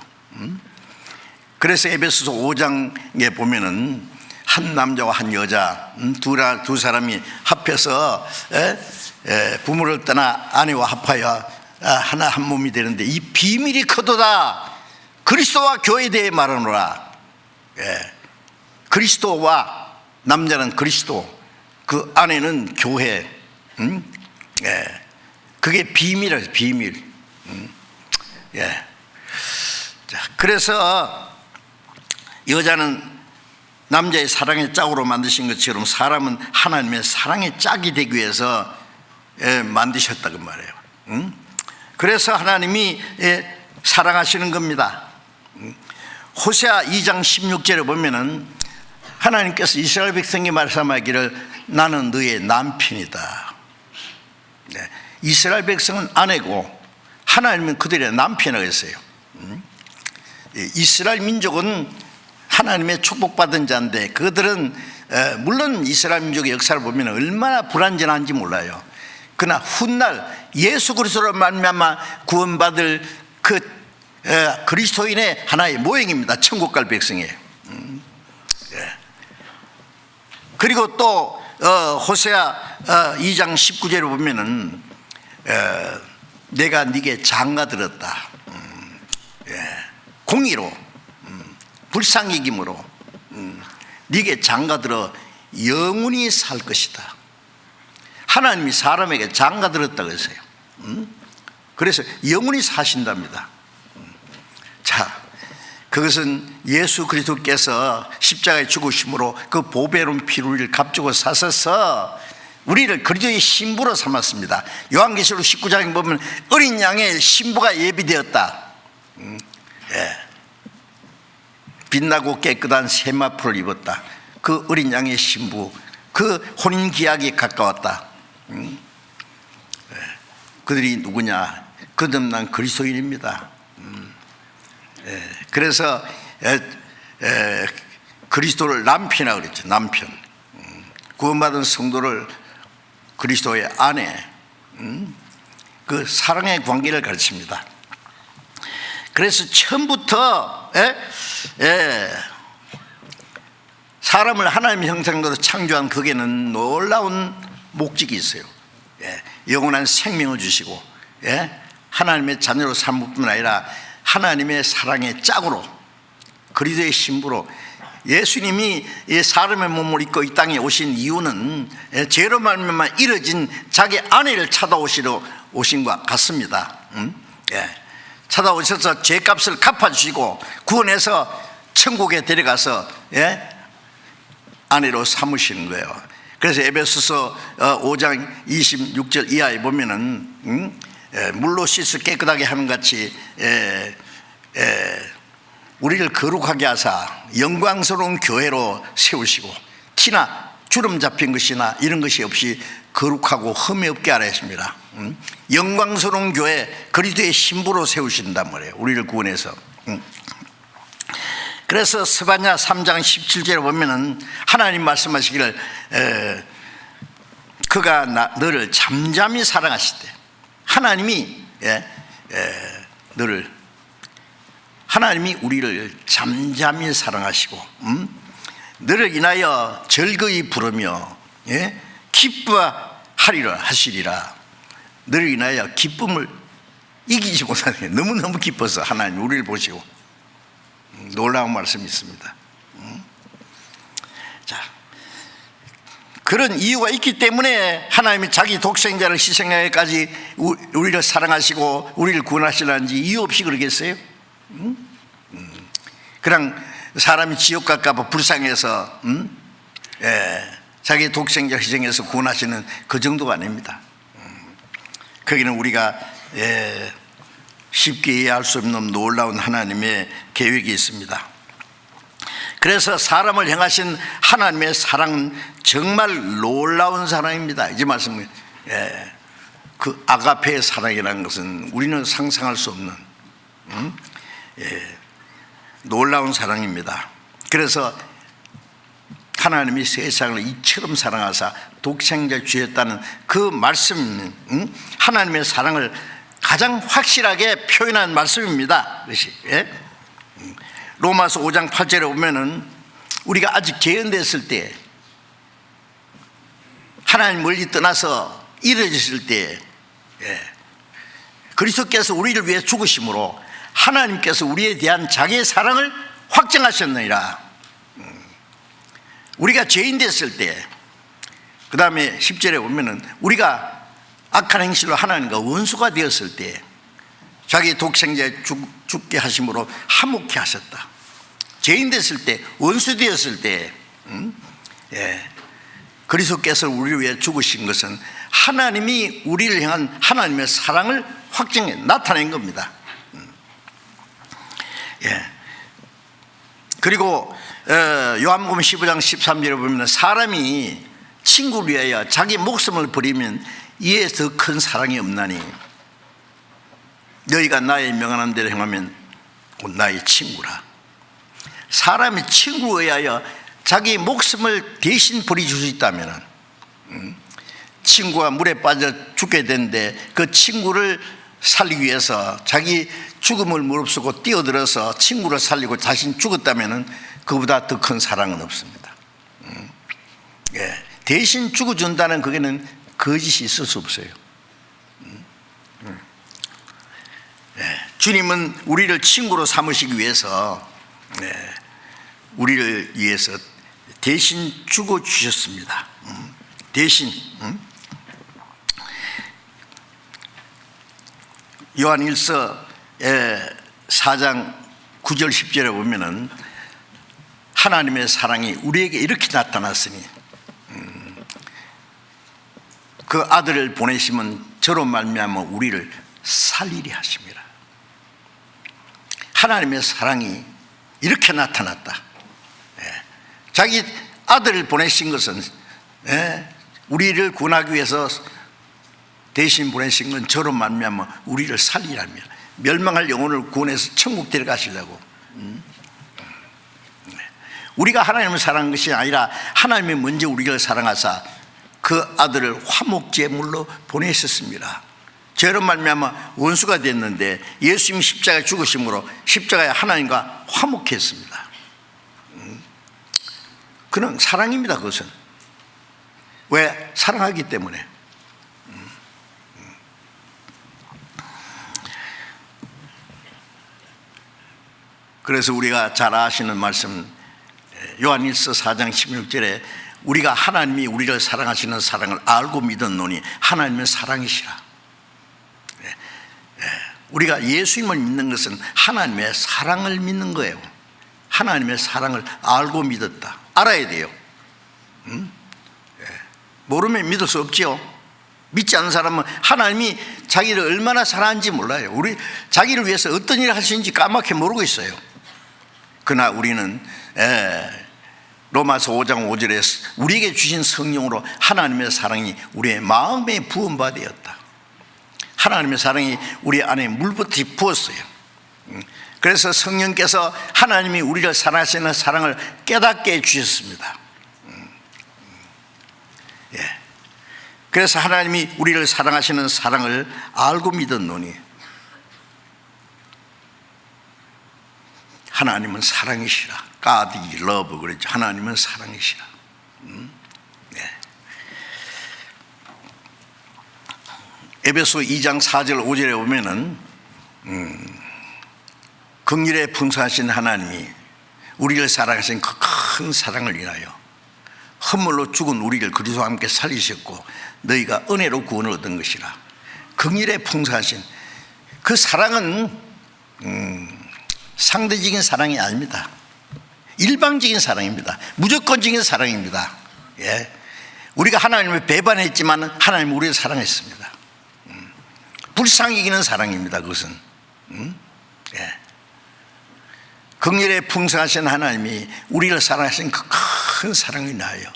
그래서 에베소서 5장에 보면은 한 남자와 한 여자 두 사람이 합해서 부모를 떠나 아내와 합하여 하나 한 몸이 되는데, 이 비밀이 크도다. 그리스도와 교회에 대해 말하노라. 그리스도와, 남자는 그리스도, 그 아내는 교회. 그게 비밀이에요. 비밀. 자, 그래서 여자는 남자의 사랑의 짝으로 만드신 것처럼 사람은 하나님의 사랑의 짝이 되기 위해서 만드셨다고 말해요. 그래서 하나님이 사랑하시는 겁니다. 호세아 2장 16절에 보면은 하나님께서 이스라엘 백성에게 말씀하기를 나는 너의 남편이다. 이스라엘 백성은 아내고 하나님은 그들의 남편이라고 했어요. 이스라엘 민족은 하나님의 축복받은 자인데, 그들은 물론 이스라엘 민족의 역사를 보면 얼마나 불완전한지 몰라요. 그러나 훗날 예수 그리스도로 말미암아 구원받을 그 그리스도인의 하나의 모형입니다. 천국 갈 백성이에요. 그리고 또 호세아 2장 19절에 보면은 내가 네게 장가들었다. 공의로, 불쌍히 여김으로 네게 장가들어 영원히 살 것이다. 하나님이 사람에게 장가들었다고 했어요. 그래서 영원히 사신답니다. 자, 그것은 예수 그리스도께서 십자가에 죽으심으로 그 보배로운 피를 값주고 사셔서 우리를 그리스도의 신부로 삼았습니다. 요한계시록 19장에 보면 어린 양의 신부가 예비되었다. 빛나고 깨끗한 세마포를 입었다. 그 어린 양의 신부, 그 혼인기약이 가까웠다. 그들이 누구냐? 거듭난 그리스도인입니다. 그래서 그리스도를 남편이라고 그랬죠. 남편. 구원받은 성도를 그리스도의 아내, 그 사랑의 관계를 가르칩니다. 그래서 처음부터 사람을 하나님의 형상대로 창조한 거기에는 놀라운 목적이 있어요. 영원한 생명을 주시고 하나님의 자녀로 삼을 뿐만 아니라 하나님의 사랑의 짝으로, 그리스도의 신부로, 예수님이 사람의 몸을 입고 이 땅에 오신 이유는 죄로 말미암아 이뤄진 자기 아내를 찾아오시러 오신 것 같습니다. 찾아오셔서 죄값을 갚아주시고 구원해서 천국에 데려가서 아내로 삼으시는 거예요. 그래서 에베소서 5장 26절 이하에 보면은 물로 씻어 깨끗하게 하는 같이 우리를 거룩하게 하사 영광스러운 교회로 세우시고 티나 주름 잡힌 것이나 이런 것이 없이 거룩하고 흠이 없게 하라 했습니다. 영광스러운 교회 그리스도의 신부로 세우신단 말이에요. 우리를 구원해서. 그래서 스바냐 3장 17절에 보면은 하나님 말씀하시기를 그가 너를 잠잠히 사랑하시되, 하나님이 하나님이 우리를 잠잠히 사랑하시고 너를 인하여 즐거이 부르며 기뻐하리라 하시리라. 너를 인하여 기쁨을 이기지 못하네. 너무너무 기뻐서 하나님 우리를 보시고. 놀라운 말씀이 있습니다. 자, 그런 이유가 있기 때문에 하나님이 자기 독생자를 희생하기까지 우리를 사랑하시고 우리를 구원하시라는지 이유 없이 그러겠어요? 그냥 사람이 지옥 갈까봐 불쌍해서 자기 독생자 희생해서 구원하시는 그 정도가 아닙니다. 거기는 우리가 쉽게 이해할 수 없는 놀라운 하나님의 계획이 있습니다. 그래서 사람을 향하신 하나님의 사랑은 정말 놀라운 사랑입니다. 이 말씀, 그 아가페의 사랑이라는 것은 우리는 상상할 수 없는 놀라운 사랑입니다. 그래서 하나님이 세상을 이처럼 사랑하사 독생자 주셨다는 그 말씀, 하나님의 사랑을 가장 확실하게 표현한 말씀입니다. 그것이. 로마서 5장 8절에 보면은 우리가 아직 재현됐을 때, 하나님 멀리 떠나서 이루어졌을 때, 그리스도께서 우리를 위해 죽으심으로 하나님께서 우리에 대한 자기의 사랑을 확증하셨느니라. 우리가 죄인 됐을 때, 그 다음에 10절에 보면은 우리가 악한 행실로 하나님과 원수가 되었을 때 자기 독생자 죽게 하심으로 화목케 하셨다. 죄인 됐을 때, 원수 되었을 때 그리스도께서 우리를 위해 죽으신 것은 하나님이 우리를 향한 하나님의 사랑을 확증해 나타낸 겁니다. 그리고 요한복음 15장 13절에 보면 사람이 친구를 위하여 자기 목숨을 버리면 이에 더 큰 사랑이 없나니 너희가 나의 명하는 대로 행하면 곧 나의 친구라. 사람이 친구에 의하여 자기 목숨을 대신 버려줄 수 있다면, 친구가 물에 빠져 죽게 되는데 그 친구를 살리기 위해서 자기 죽음을 무릅쓰고 뛰어들어서 친구를 살리고 자신 죽었다면 그보다 더 큰 사랑은 없습니다. 대신 죽어준다는 그게는 거짓이 있을 수 없어요. 주님은 우리를 친구로 삼으시기 위해서 우리를 위해서 대신 죽어주셨습니다. 대신. 요한일서 4장 9절 10절에 보면은 하나님의 사랑이 우리에게 이렇게 나타났으니 그 아들을 보내시면 저로 말미암아 우리를 살리리 하십니다. 하나님의 사랑이 이렇게 나타났다. 자기 아들을 보내신 것은 우리를 구원하기 위해서 대신 보내신 건 저로 말미암아 우리를 살리라며, 멸망할 영혼을 구원해서 천국 데려가시려고. 우리가 하나님을 사랑한 것이 아니라 하나님이 먼저 우리를 사랑하사 그 아들을 화목제물로 보내셨습니다. 죄로 말미암아 원수가 됐는데 예수님이 십자가에 죽으심으로 십자가에 하나님과 화목했습니다. 그는 사랑입니다. 그것은 왜? 사랑하기 때문에. 그래서 우리가 잘 아시는 말씀, 요한일서 4장 16절에 우리가 하나님이 우리를 사랑하시는 사랑을 알고 믿었노니 하나님의 사랑이시라. 우리가 예수님을 믿는 것은 하나님의 사랑을 믿는 거예요. 하나님의 사랑을 알고 믿었다. 알아야 돼요. 모르면 믿을 수 없지요. 믿지 않는 사람은 하나님이 자기를 얼마나 사랑하는지 몰라요. 우리 자기를 위해서 어떤 일을 하시는지 까맣게 모르고 있어요. 그러나 우리는 로마서 5장 5절에 우리에게 주신 성령으로 하나님의 사랑이 우리의 마음에 부음받았다. 하나님의 사랑이 우리 안에 물부터 부었어요. 그래서 성령께서 하나님이 우리를 사랑하시는 사랑을 깨닫게 해주셨습니다. 그래서 하나님이 우리를 사랑하시는 사랑을 알고 믿었노니 하나님은 사랑이시라. God is love 그랬죠. 하나님은 사랑이시라. 에베소 2장 4절 5절에 보면은 긍휼에 풍성하신 하나님이 우리를 사랑하신 그 큰 사랑을 인하여 헌물로 죽은 우리를 그리스도와 함께 살리셨고 너희가 은혜로 구원을 얻은 것이라. 긍휼에 풍성하신 그 사랑은 상대적인 사랑이 아닙니다. 일방적인 사랑입니다. 무조건적인 사랑입니다. 우리가 하나님을 배반했지만 하나님은 우리를 사랑했습니다. 불쌍히 여기는 사랑입니다. 그것은 긍휼에 풍성하신 하나님이 우리를 사랑하신 그 큰 사랑을 인하여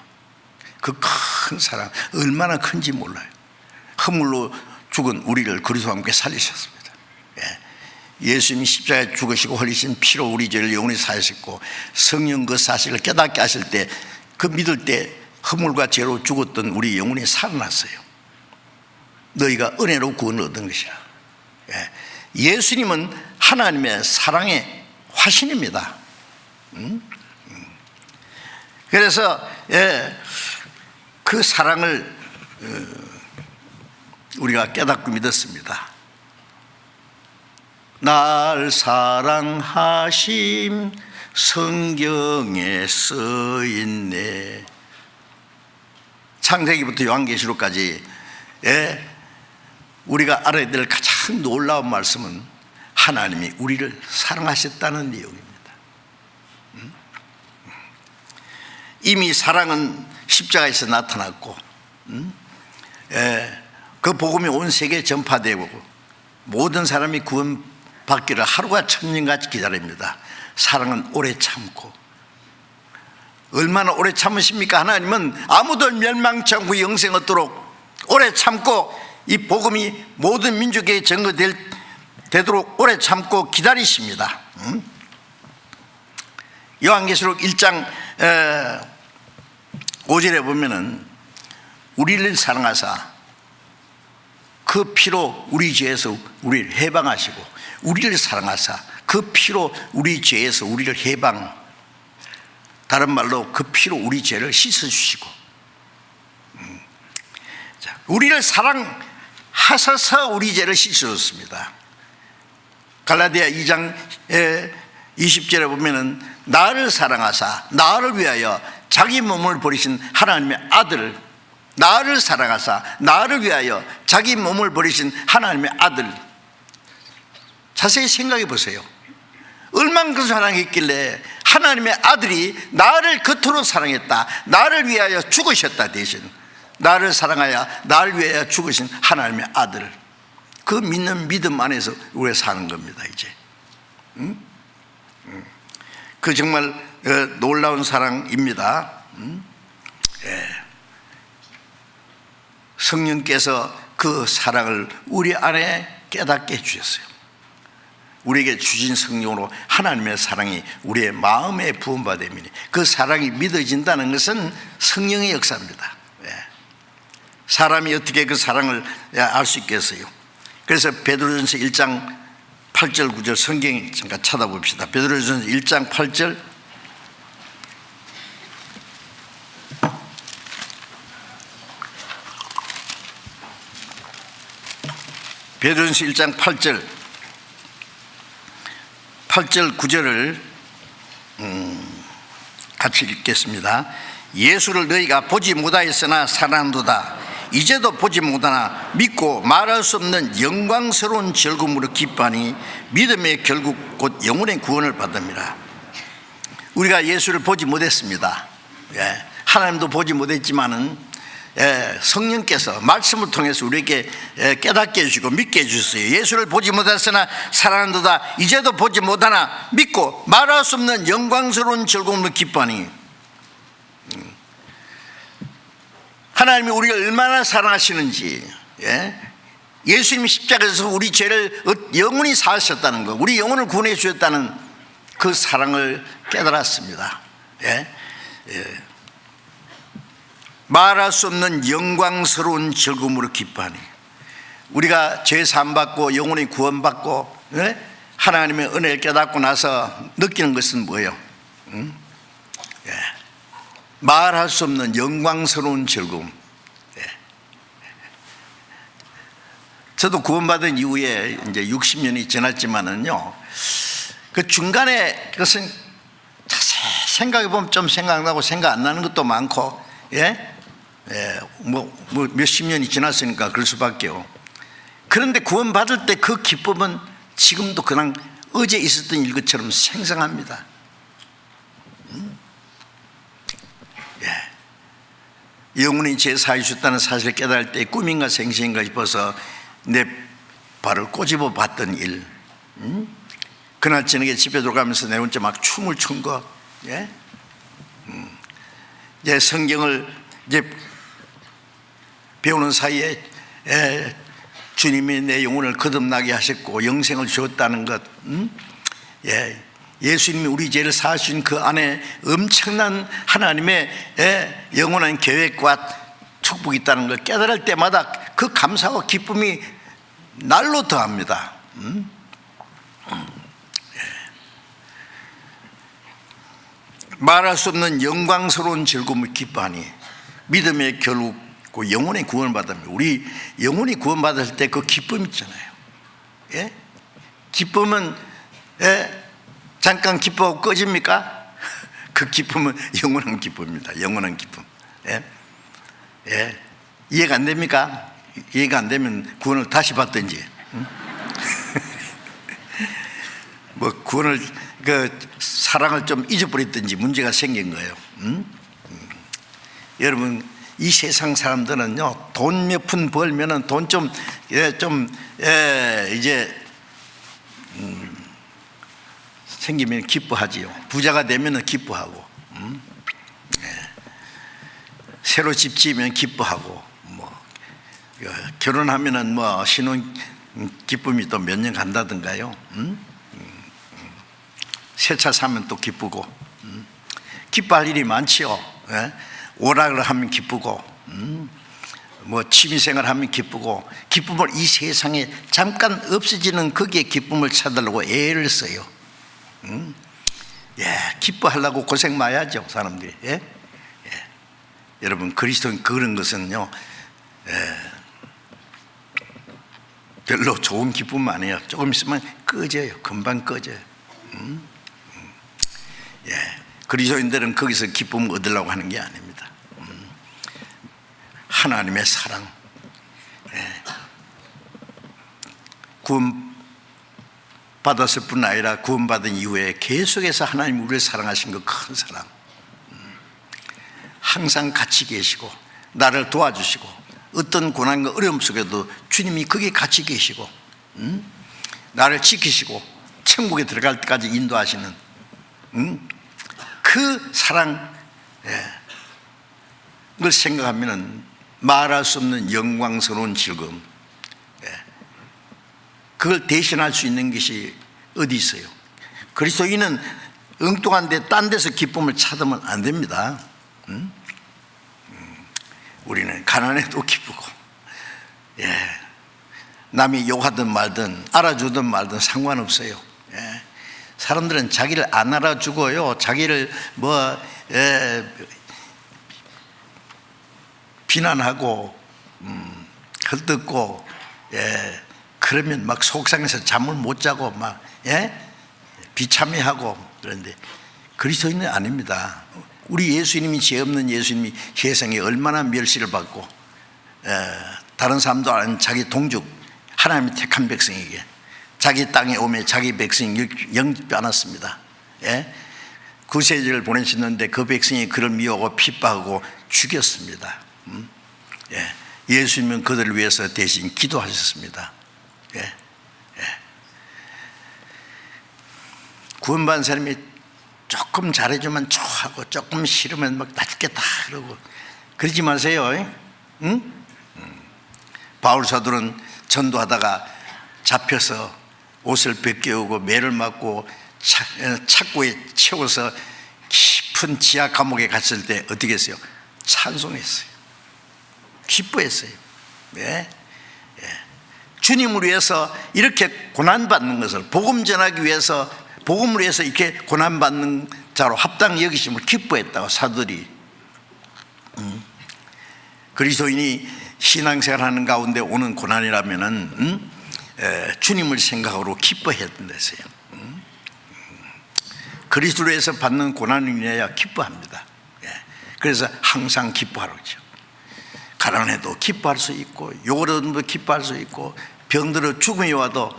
그 큰 사랑 얼마나 큰지 몰라요. 허물로 죽은 우리를 그리스도와 함께 살리셨습니다. 예수님이 십자가에 죽으시고 흘리신 피로 우리 죄를 영원히 사하셨고 성령 그 사실을 깨닫게 하실 때 그 믿을 때 허물과 죄로 죽었던 우리 영혼이 살아났어요. 너희가 은혜로 구원을 얻은 것이라. 예수님은 하나님의 사랑의 화신입니다. 그래서 그 사랑을 우리가 깨닫고 믿었습니다. 날 사랑하심 성경에 써있네. 창세기부터 요한계시록까지 우리가 알아야 될 가장 놀라운 말씀은 하나님이 우리를 사랑하셨다는 내용입니다. 이미 사랑은 십자가에서 나타났고 그 복음이 온 세계에 전파되고 모든 사람이 구원받기를 하루가 천년같이 기다립니다. 사랑은 오래 참고. 얼마나 오래 참으십니까? 하나님은 아무도 멸망치 않고 영생 얻도록 오래 참고 이 복음이 모든 민족에게 전거되도록 오래 참고 기다리십니다. 요한계시록 1장 5절에 보면은 우리를 사랑하사 그 피로 우리 죄에서 우리를 해방하시고 우리를 사랑하사 그 피로 우리 죄에서 우리를 해방, 다른 말로 그 피로 우리 죄를 씻어주시고 우리를 사랑하셔서 우리 죄를 씻어줬습니다. 갈라디아 2장 20절에 보면은 나를 사랑하사 나를 위하여 자기 몸을 버리신 하나님의 아들, 나를 사랑하사 나를 위하여 자기 몸을 버리신 하나님의 아들. 자세히 생각해 보세요. 얼만큼 사랑했길래 하나님의 아들이 나를 그토록 사랑했다. 나를 위하여 죽으셨다. 대신 나를 사랑하여 나를 위하여 죽으신 하나님의 아들. 그 믿는 믿음 안에서 우리가 사는 겁니다. 이제 그 정말 놀라운 사랑입니다. 성령께서 그 사랑을 우리 안에 깨닫게 해주셨어요. 우리에게 주신 성령으로 하나님의 사랑이 우리의 마음에 부음받음이니 그 사랑이 믿어진다는 것은 성령의 역사입니다. 사람이 어떻게 그 사랑을 알 수 있겠어요? 그래서 베드로전서 1장 8절 9절 성경 잠깐 찾아봅시다. 베드로전서 1장 8절 베드로전서 1장 8절 9절을 같이 읽겠습니다. 예수를 너희가 보지 못하였으나 사랑한도다. 이제도 보지 못하나 믿고 말할 수 없는 영광스러운 즐거움으로 기뻐하니 믿음의 결국 곧 영혼의 구원을 받습니다. 우리가 예수를 보지 못했습니다. 하나님도 보지 못했지만은 성령께서 말씀을 통해서 우리에게 깨닫게 해주시고 믿게 해주셨어요. 예수를 보지 못했으나 사랑한도다. 이제도 보지 못하나 믿고 말할 수 없는 영광스러운 즐거움을 기뻐하니 하나님이 우리를 얼마나 사랑하시는지, 예수님이 십자가에서 우리 죄를 영원히 사하셨다는 것, 우리 영혼을 구원해 주셨다는 그 사랑을 깨달았습니다. 말할 수 없는 영광스러운 즐거움으로 기뻐하니, 우리가 죄 사함받고 영혼이 구원받고 하나님의 은혜를 깨닫고 나서 느끼는 것은 뭐예요? 말할 수 없는 영광스러운 즐거움. 저도 구원받은 이후에 이제 60년이 지났지만은요, 그 중간에 그것은 자세히 생각해보면 좀 생각나고 생각 안 나는 것도 많고, 뭐 몇십 년이 지났으니까 그럴 수밖에요. 그런데 구원받을 때 그 기쁨은 지금도 그냥 어제 있었던 일 것처럼 생생합니다. 영원히 죄 사해 주셨다는 사실을 깨달을 때 꿈인가 생시인가 싶어서 내 발을 꼬집어 봤던 일, 그날 저녁에 집에 들어가면서 내 혼자 막 춤을 춘 거, 이제 성경을 이제 배우는 사이에 주님이 내 영혼을 거듭나게 하셨고 영생을 주었다는 것, 예수님이 우리 죄를 사하신 그 안에 엄청난 하나님의 영원한 계획과 축복이 있다는 걸 깨달을 때마다 그 감사와 기쁨이 날로 더합니다. 말할 수 없는 영광스러운 즐거움을 기뻐하니 믿음의 결국 영혼의 구원을 받으면, 우리 영혼이 구원받을 때 그 기쁨 있잖아요. 기쁨은 잠깐 기뻐하고 꺼집니까? 그 기쁨은 영원한 기쁨입니다. 영원한 기쁨. 이해가 안 됩니까? 이해가 안 되면 구원을 다시 받든지, 뭐 구원을 사랑을 좀 잊어버렸든지 문제가 생긴 거예요. 여러분, 이 세상 사람들은요, 돈 몇 푼 벌면은 돈 좀 이제 생기면 기뻐하지요. 부자가 되면은 기뻐하고, 새로 집 지으면 기뻐하고, 뭐 결혼하면은 뭐 신혼 기쁨이 또 몇 년 간다든가요. 새 차 사면 또 기쁘고, 기뻐할 일이 많지요. 오락을 하면 기쁘고, 뭐 취미생활 하면 기쁘고, 기쁨을 이 세상에 잠깐 없어지는 거기에 기쁨을 찾으려고 애를 써요. 기뻐하려고 고생 많이 하죠, 사람들이. 여러분, 그리스도인 그런 것은요, 별로 좋은 기쁨 아니에요. 조금 있으면 꺼져요. 금방 꺼져요. 그리스도인들은 거기서 기쁨을 얻으려고 하는 게 아닙니다. 하나님의 사랑, 구원 받았을 뿐 아니라 구원받은 이후에 계속해서 하나님 우리를 사랑하신 그 큰 사랑, 항상 같이 계시고 나를 도와주시고 어떤 고난과 어려움 속에도 주님이 거기에 같이 계시고 나를 지키시고 천국에 들어갈 때까지 인도하시는 그 사랑을 생각하면 말할 수 없는 영광스러운 즐거움, 그걸 대신할 수 있는 것이 어디 있어요? 그리스도인은 엉뚱한 데 딴 데서 기쁨을 찾으면 안 됩니다. 우리는 가난해도 기쁘고, 남이 욕하든 말든 알아주든 말든 상관없어요. 사람들은 자기를 안 알아주고요, 자기를 비난하고 헐뜯고, 그러면 막 속상해서 잠을 못 자고 막 비참해하고. 그런데 그리스도인은 아닙니다. 우리 예수님이, 죄 없는 예수님이 세상에 얼마나 멸시를 받고 다른 사람도 아닌 자기 동족 하나님의 택한 백성에게 자기 땅에 오며 자기 백성이 영접지 않았습니다. 구세주를 보내셨는데 그 백성이 그를 미워하고 핍박하고 죽였습니다. 예수님은 그들을 위해서 대신 기도하셨습니다. 구원받은 사람이 조금 잘해주면 좋아하고 조금 싫으면 막 나 죽겠다 그러고 그러지 마세요. 바울 사도는 전도하다가 잡혀서 옷을 벗겨오고 매를 맞고 착고에 채워서 깊은 지하 감옥에 갔을 때 어떻게 했어요? 찬송했어요. 기뻐했어요. 네? 주님을 위해서 이렇게 고난받는 것을, 복음 전하기 위해서, 복음을 위해서 이렇게 고난받는 자로 합당히 여기심을 기뻐했다고 사도들이. 그리스도인이 신앙생활하는 가운데 오는 고난이라면은 주님을 생각으로 기뻐해야 된다세요. 그리스도로 해서 받는 고난을 인하여 기뻐합니다. 그래서 항상 기뻐하라죠. 가난해도 기뻐할 수 있고, 욕을 얻어도 기뻐할 수 있고, 병들어 죽음이 와도.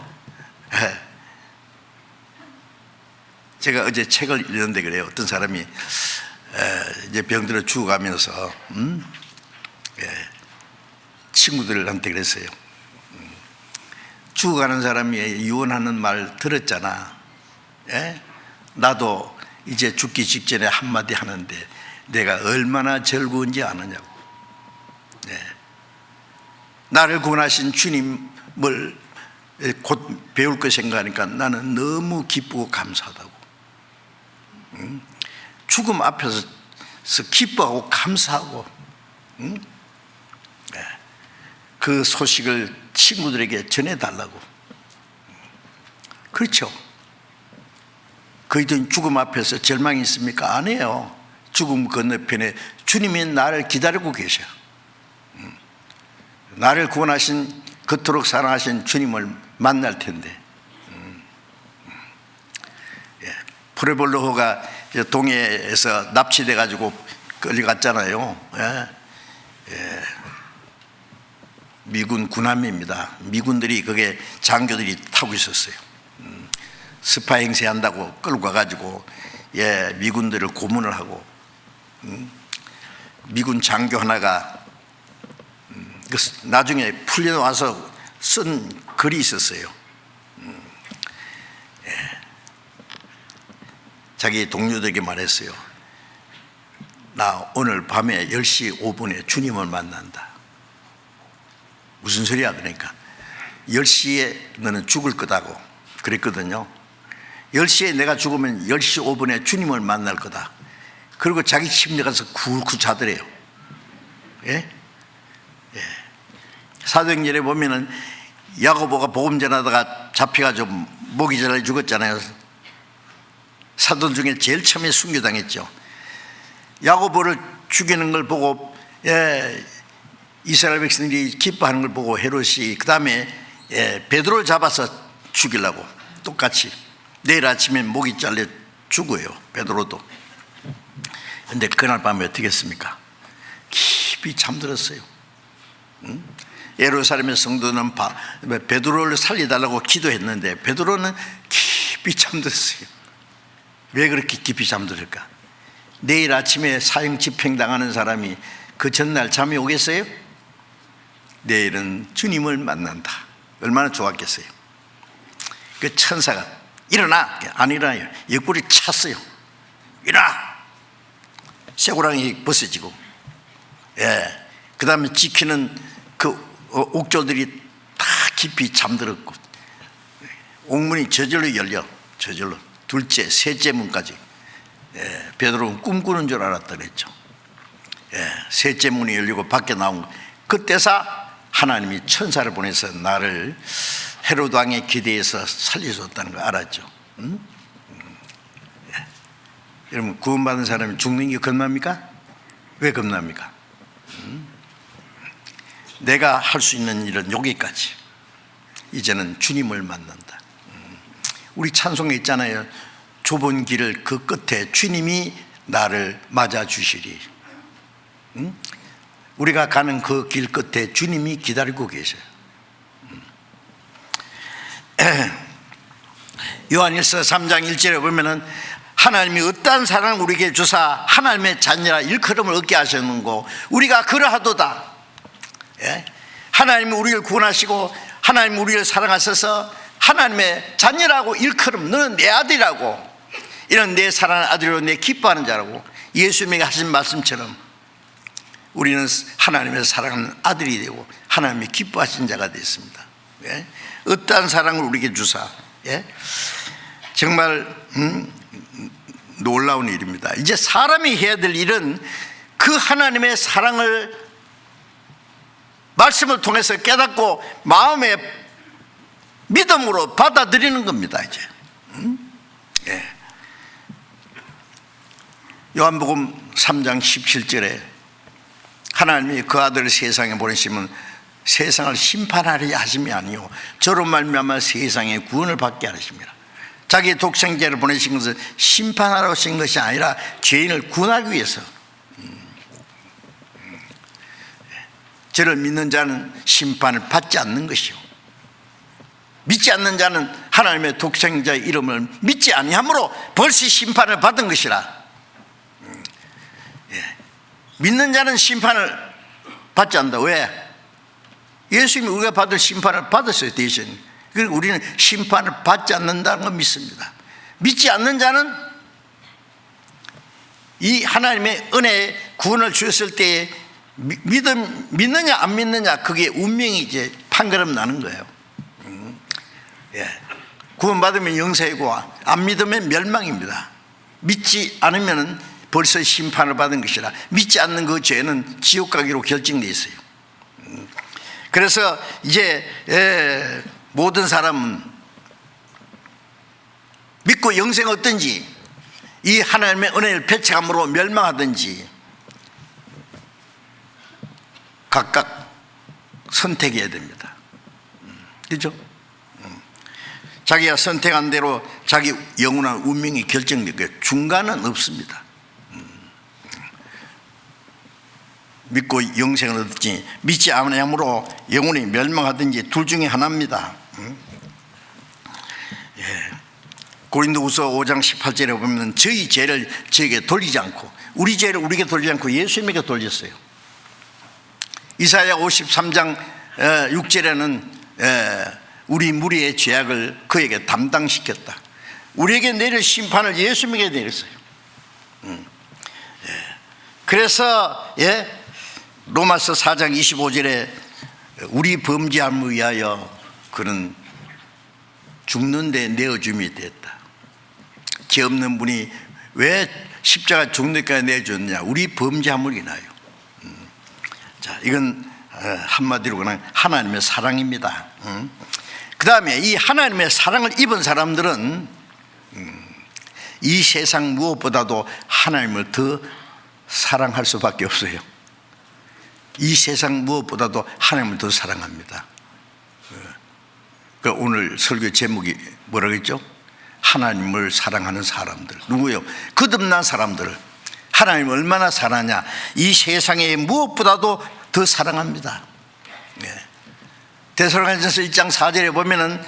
제가 어제 책을 읽었는데 그래요. 어떤 사람이 이제 병들어 죽어가면서 친구들한테 그랬어요. 죽어가는 사람이 유언하는 말 들었잖아. 나도 이제 죽기 직전에 한마디 하는데 내가 얼마나 즐거운지 아느냐고. 나를 구원하신 주님을 곧 배울 거 생각하니까 나는 너무 기쁘고 감사하다고. 죽음 앞에서 기뻐하고 감사하고, 그 소식을 친구들에게 전해달라고. 그렇죠. 그이들 죽음 앞에서 절망이 있습니까? 아니에요. 죽음 건너편에 주님이 나를 기다리고 계셔. 나를 구원하신, 그토록 사랑하신 주님을 만날 텐데. 프레볼로호가 동해에서 납치돼 가지고 끌려갔잖아요. 미군 군함입니다. 미군들이 그게 장교들이 타고 있었어요. 스파 행세한다고 끌고 가가지고 미군들을 고문을 하고, 미군 장교 하나가 나중에 풀려와서 쓴 글이 있었어요. 자기 동료들에게 말했어요. 나 오늘 밤에 10시 5분에 주님을 만난다. 무슨 소리야? 그러니까 10시에 너는 죽을 거다고 그랬거든요. 10시에 내가 죽으면 10시 5분에 주님을 만날 거다. 그리고 자기 침대 가서 굴굴 자더래요. 사도행전에 보면은 야고보가 복음 전하다가 잡혀가지고 목이 잘라 죽었잖아요. 사도 중에 제일 처음에 순교당했죠. 야고보를 죽이는 걸 보고 이스라엘 백성들이 기뻐하는 걸 보고 헤롯이 그 다음에 베드로를 잡아서 죽이려고 똑같이 내일 아침에 목이 잘려 죽어요. 베드로도. 근데 그날 밤에 어떻게 했습니까? 깊이 잠들었어요. 예루살렘의 성도는 베드로를 살려달라고 기도했는데 베드로는 깊이 잠들었어요. 왜 그렇게 깊이 잠들을까? 내일 아침에 사형 집행당하는 사람이 그 전날 잠이 오겠어요? 내일은 주님을 만난다. 얼마나 좋았겠어요. 그 천사가 일어나! 안 일어나요. 옆구리 찼어요. 일어나! 쇠고랑이 벗어지고, 그 다음에 지키는 그 옥졸들이 다 깊이 잠들었고, 옥문이 저절로 열려. 저절로. 둘째, 셋째 문까지. 베드로는 꿈꾸는 줄 알았다 그랬죠. 셋째 문이 열리고 밖에 나온 거. 그때서 하나님이 천사를 보내서 나를 헤롯 왕의 기대에서 살려줬다는 거 알았죠. 여러분, 구원받은 사람이 죽는 게 겁납니까? 왜 겁납니까? 내가 할 수 있는 일은 여기까지. 이제는 주님을 만난다. 우리 찬송에 있잖아요. 좁은 길을 그 끝에 주님이 나를 맞아주시리. 우리가 가는 그 길 끝에 주님이 기다리고 계셔요. 요한일서 3장 1절에 보면은 하나님이 어떠한 사랑을 우리에게 주사 하나님의 자녀라 일컬음을 얻게 하셨는고 우리가 그러하도다. 하나님이 우리를 구원하시고 하나님이 우리를 사랑하셔서 하나님의 자녀라고 일컬음, 너는 내 아들이라고, 이런 내 사랑하는 아들이로 내 기뻐하는 자라고 예수님이 하신 말씀처럼 우리는 하나님의 사랑하는 아들이 되고 하나님이 기뻐하신 자가 됐습니다. 예? 어떠한 사랑을 우리에게 주사, 예? 정말 놀라운 일입니다. 이제 사람이 해야 될 일은 그 하나님의 사랑을 말씀을 통해서 깨닫고 마음의 믿음으로 받아들이는 겁니다. 이제 예. 요한복음 3장 17절에 하나님이 그 아들을 세상에 보내시면 세상을 심판하려 하심이 아니요 저로 말미암아 세상의 구원을 받게 하십니다. 자기의 독생자를 보내신 것은 심판하러 오신 것이 아니라 죄인을 구원하기 위해서. 저를 믿는 자는 심판을 받지 않는 것이요 믿지 않는 자는 하나님의 독생자의 이름을 믿지 아니하므로 벌써 심판을 받은 것이라. 믿는 자는 심판을 받지 않는다. 왜? 예수님이 우리가 받을 심판을 받았어요. 대신. 그리고 우리는 심판을 받지 않는다는 걸 믿습니다. 믿지 않는 자는 이 하나님의 은혜의 구원을 주셨을 때에 믿느냐 안 믿느냐 그게 운명이 이제 판가름 나는 거예요. 구원받으면 영생이고 안 믿으면 멸망입니다. 믿지 않으면 벌써 심판을 받은 것이라. 믿지 않는 그 죄는 지옥 가기로 결정되어 있어요. 그래서 이제 모든 사람은 믿고 영생 얻든지 이 하나님의 은혜를 배척함으로 멸망하든지 각각 선택해야 됩니다. 그렇죠? 자기가 선택한 대로 자기 영원한 운명이 결정되고요. 중간은 없습니다. 믿고 영생을 얻든지 믿지 않으므로 영원히 멸망하든지 둘 중에 하나입니다. 고린도후서 5장 18절에 보면 저희 죄를 저에게 돌리지 않고 우리 죄를 우리에게 돌리지 않고 예수님에게 돌렸어요. 이사야 53장 6절에는 우리 무리의 죄악을 그에게 담당시켰다. 우리에게 내릴 심판을 예수님에게 내렸어요. 그래서 로마서 4장 25절에 우리 범죄함을 위하여 그는 죽는 데 내어줌이 됐다. 죄 없는 분이 왜 십자가 죽는 데까지 내어줬느냐? 우리 범죄함을 인하여. 자, 이건 한마디로 그냥 하나님의 사랑입니다. 그 다음에 이 하나님의 사랑을 입은 사람들은 이 세상 무엇보다도 하나님을 더 사랑할 수밖에 없어요. 이 세상 무엇보다도 하나님을 더 사랑합니다. 오늘 설교 제목이 뭐라고 했죠? 하나님을 사랑하는 사람들. 누구요? 거듭난 사람들. 하나님을 얼마나 사랑하냐? 이 세상에 무엇보다도 더 사랑합니다. 데살로니가전서 1장 4절에 보면은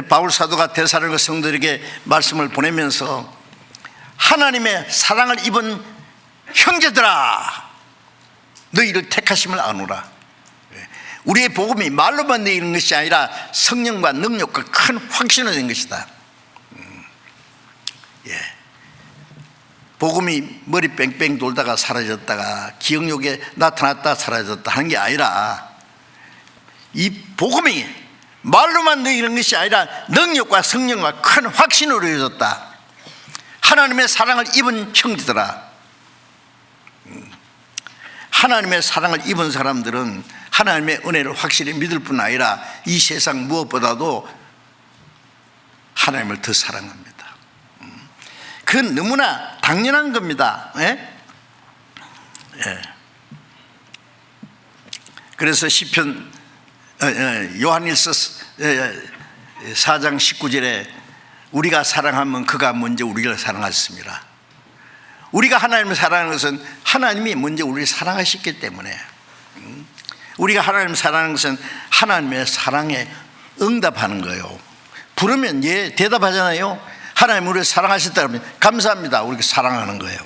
바울 사도가 데살로니가 성도들에게 말씀을 보내면서 하나님의 사랑을 입은 형제들아 너희를 택하심을 아노라. 우리의 복음이 말로만 내리는 것이 아니라 성령과 능력과 큰 확신을 낸 것이다. 복음이 머리 뺑뺑 돌다가 사라졌다가 기억력에 나타났다 사라졌다 하는 게 아니라 이 복음이 말로만 내리는 것이 아니라 능력과 성령과 큰 확신으로 이루어졌다. 하나님의 사랑을 입은 형제들아. 하나님의 사랑을 입은 사람들은 하나님의 은혜를 확실히 믿을 뿐 아니라 이 세상 무엇보다도 하나님을 더 사랑합니다. 그건 너무나 당연한 겁니다. 그래서 시편 요한일서 4장 19절에 우리가 사랑하면 그가 먼저 우리를 사랑하셨습니다. 우리가 하나님을 사랑하는 것은 하나님이 먼저 우리를 사랑하셨기 때문에, 우리가 하나님을 사랑하는 것은 하나님의 사랑에 응답하는 거예요. 부르면 대답하잖아요. 하나님 우리를 사랑하셨다면 감사합니다. 우리가 사랑하는 거예요.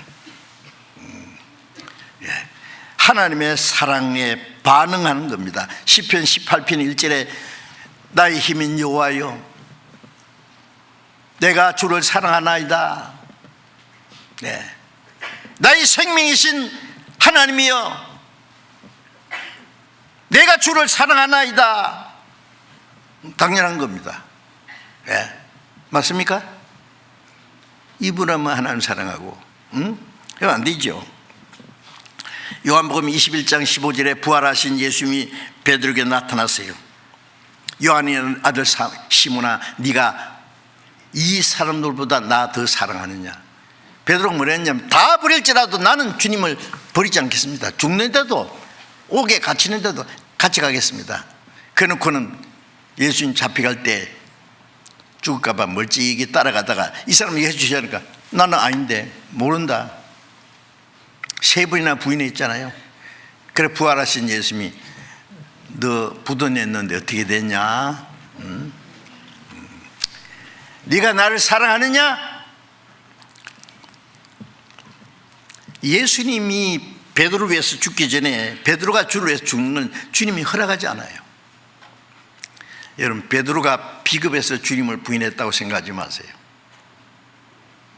하나님의 사랑에 반응하는 겁니다. 시편 18편 1절에 나의 힘인 여호와여 내가 주를 사랑하나이다. 나의 생명이신 하나님이여 내가 주를 사랑하나이다. 당연한 겁니다. 예. 맞습니까? 이분하면 하나님 사랑하고, 이거 안 되죠. 요한복음 21장 15절에 부활하신 예수님이 베드로에게 나타났어요. 요한의 아들 시몬아, 네가 이 사람들보다 나 더 사랑하느냐. 베드로가 뭐라 했냐면, 다 버릴지라도 나는 주님을 버리지 않겠습니다. 죽는데도, 옥에 갇히는데도 같이 가겠습니다. 그래놓고는 예수님 잡혀갈 때 죽을까봐 멀찍이 따라가다가 이 사람이 해주시니까 나는 아닌데 모른다. 3번이나 부인했잖아요. 그래 부활하신 예수님이 너 부도냈는데 어떻게 됐냐? 네가 나를 사랑하느냐? 예수님이 베드로를 위해서 죽기 전에 베드로가 주를 위해서 죽는 건 주님이 허락하지 않아요. 여러분, 베드로가 비겁해서 주님을 부인했다고 생각하지 마세요.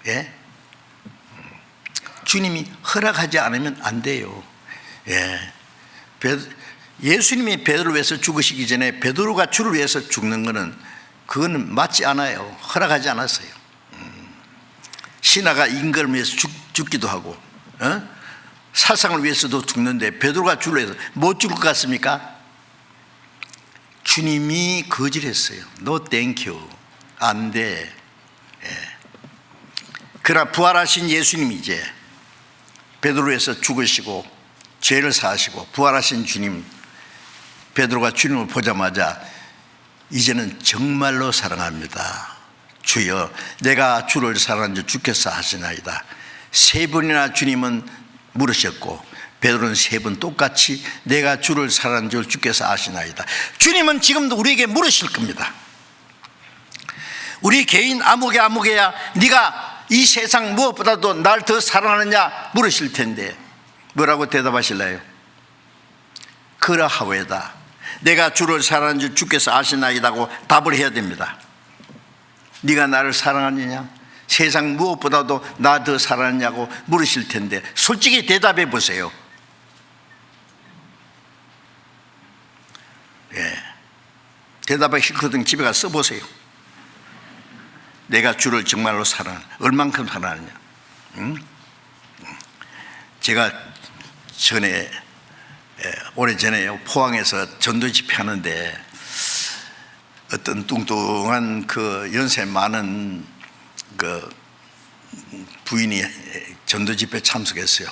예? 주님이 허락하지 않으면 안 돼요. 예. 예수님이 베드로를 위해서 죽으시기 전에 베드로가 주를 위해서 죽는 것은 그거는 맞지 않아요. 허락하지 않았어요. 신하가 임금을 위해서 죽기도 하고, 사상을 위해서도 죽는데 베드로가 주를 위해서 못 죽을 것 같습니까? 주님이 거절했어요. No thank you. 안 돼. 예. 그러나 부활하신 예수님이 이제 베드로를 위해서 죽으시고 죄를 사하시고 부활하신 주님, 베드로가 주님을 보자마자 이제는 정말로 사랑합니다. 주여, 내가 주를 사랑한 줄 주께서 하시나이다. 3번이나 주님은 물으셨고 베드로는 3번 똑같이 내가 주를 사랑한 줄 주께서 아시나이다. 주님은 지금도 우리에게 물으실 겁니다. 우리 개인 아무개야 네가 이 세상 무엇보다도 날 더 사랑하느냐 물으실 텐데 뭐라고 대답하실래요? 그러하오이다. 내가 주를 사랑하는 줄 주께서 아시나이다고 답을 해야 됩니다. 네가 나를 사랑하느냐, 세상 무엇보다도 나 더 사랑하느냐고 물으실 텐데 솔직히 대답해 보세요. 예. 대답하기 싫거든 집에 가서 써보세요. 내가 주를 정말로 사랑하느냐, 얼만큼 사랑하느냐. 제가 전에 오래전에 포항에서 전도 집회하는데 어떤 뚱뚱한 그 연세 많은 그 부인이 전도 집회 참석했어요.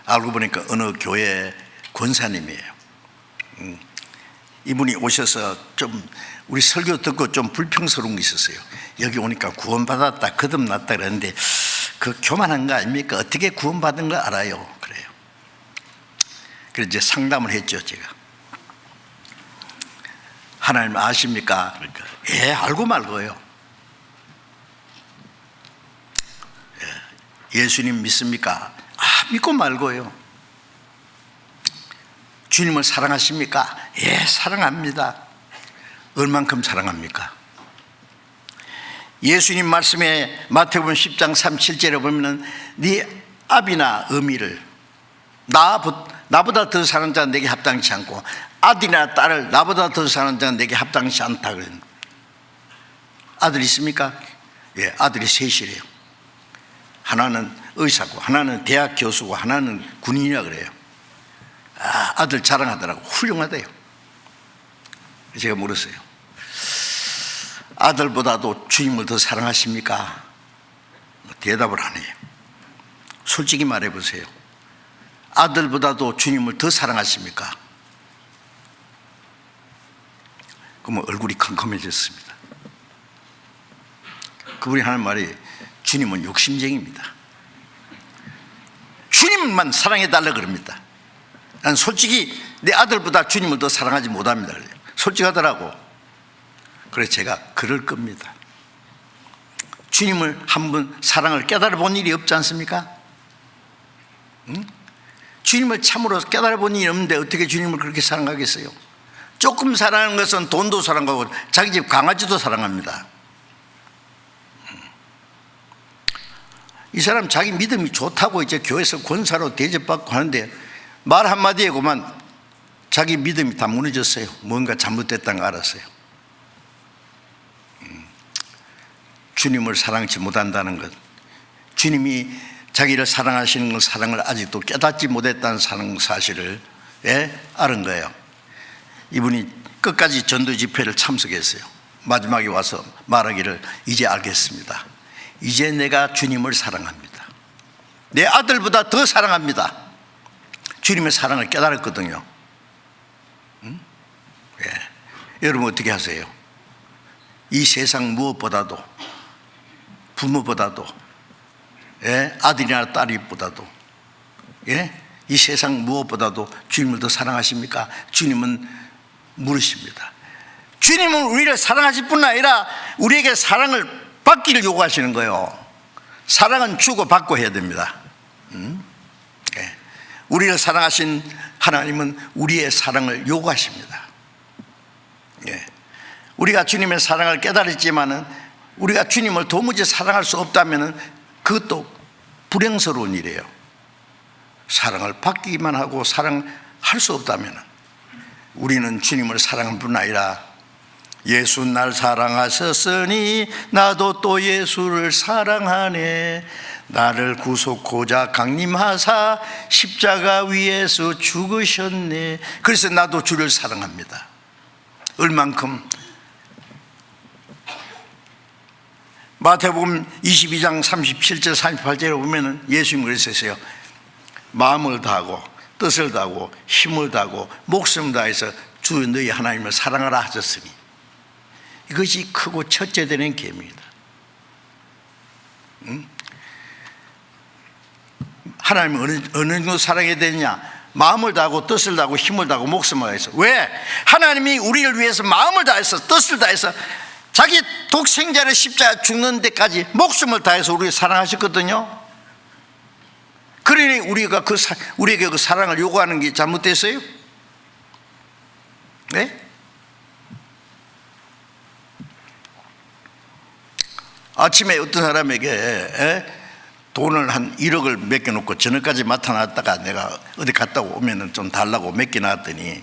알고 보니까 어느 교회 권사님이에요. 이분이 오셔서 좀 우리 설교 듣고 좀 불평스러운 게 있었어요. 여기 오니까 구원받았다 거듭났다 그러는데 그 교만한 거 아닙니까? 어떻게 구원받은 거 알아요? 그래요. 그래서 이제 상담을 했죠. 제가 하나님 아십니까? 그러니까 예, 알고 말고요. 예수님 믿습니까? 믿고 말고요. 주님을 사랑하십니까? 예, 사랑합니다. 얼만큼 사랑합니까? 예수님 말씀에 마태복음 10장 37절에 보면 네 아비나 어미를 나보다 더 사랑하는 자는 내게 합당치 않고 아들이나 딸을 나보다 더 사랑하는 자는 내게 합당치 않다 그래요. 아들 있습니까? 예, 아들이 셋이래요. 하나는 의사고 하나는 대학 교수고 하나는 군인이라 그래요. 아들 자랑하더라고. 훌륭하대요. 제가 물었어요. 아들보다도 주님을 더 사랑하십니까? 대답을 안 해요. 솔직히 말해보세요. 아들보다도 주님을 더 사랑하십니까? 그러면 얼굴이 컴컴해졌습니다. 그분이 하는 말이 주님은 욕심쟁이입니다. 주님만 사랑해달라 그럽니다. 난 솔직히 내 아들보다 주님을 더 사랑하지 못합니다. 솔직하더라고. 그래서 제가 그럴 겁니다. 주님을 한번 사랑을 깨달아 본 일이 없지 않습니까? 주님을 참으로 깨달아 본 일이 없는데 어떻게 주님을 그렇게 사랑하겠어요? 조금 사랑하는 것은 돈도 사랑하고 자기 집 강아지도 사랑합니다. 이 사람 자기 믿음이 좋다고 이제 교회에서 권사로 대접받고 하는데 말 한마디에 그만 자기 믿음이 다 무너졌어요. 뭔가 잘못됐다는 걸 알았어요. 주님을 사랑치 못한다는 것, 주님이 자기를 사랑하시는 그 사랑을 아직도 깨닫지 못했다는 사실을 알은 거예요. 이분이 끝까지 전도 집회를 참석했어요. 마지막에 와서 말하기를 이제 알겠습니다. 이제 내가 주님을 사랑합니다. 내 아들보다 더 사랑합니다. 주님의 사랑을 깨달았거든요. 여러분 어떻게 하세요? 이 세상 무엇보다도, 부모보다도, 아들이나 딸이보다도, 이 세상 무엇보다도 주님을 더 사랑하십니까? 주님은 물으십니다. 주님은 우리를 사랑하실 뿐 아니라 우리에게 사랑을 받기를 요구하시는 거예요. 사랑은 주고 받고 해야 됩니다. 우리를 사랑하신 하나님은 우리의 사랑을 요구하십니다. 우리가 주님의 사랑을 깨달았지만은 우리가 주님을 도무지 사랑할 수 없다면은 그것도 불행스러운 일이에요. 사랑을 받기만 하고 사랑할 수 없다면은 우리는 주님을 사랑할 뿐 아니라 예수 날 사랑하셨으니 나도 또 예수를 사랑하네. 나를 구속고자 강림하사 십자가 위에서 죽으셨네. 그래서 나도 주를 사랑합니다. 얼만큼? 마태복음 22장 37절 38절에 보면은 예수님이 그랬어요. 마음을 다하고 뜻을 다하고 힘을 다하고 목숨을 다해서 주 너희 하나님을 사랑하라 하셨으니 이것이 크고 첫째 되는 계명이다. 하나님을 어느 정도 사랑해야 되느냐? 마음을 다하고 뜻을 다하고 힘을 다하고 목숨을 다해서. 왜? 하나님이 우리를 위해서 마음을 다해서 뜻을 다해서 자기 독생자를 십자가 죽는 데까지 목숨을 다해서 우리를 사랑하셨거든요. 그러니 우리에게 그 사랑을 요구하는 게 잘못됐어요? 네? 아침에 어떤 사람에게 돈을 한 1억을 맡겨놓고 저녁까지 맡아놨다가 내가 어디 갔다 오면 좀 달라고 맡겨놨더니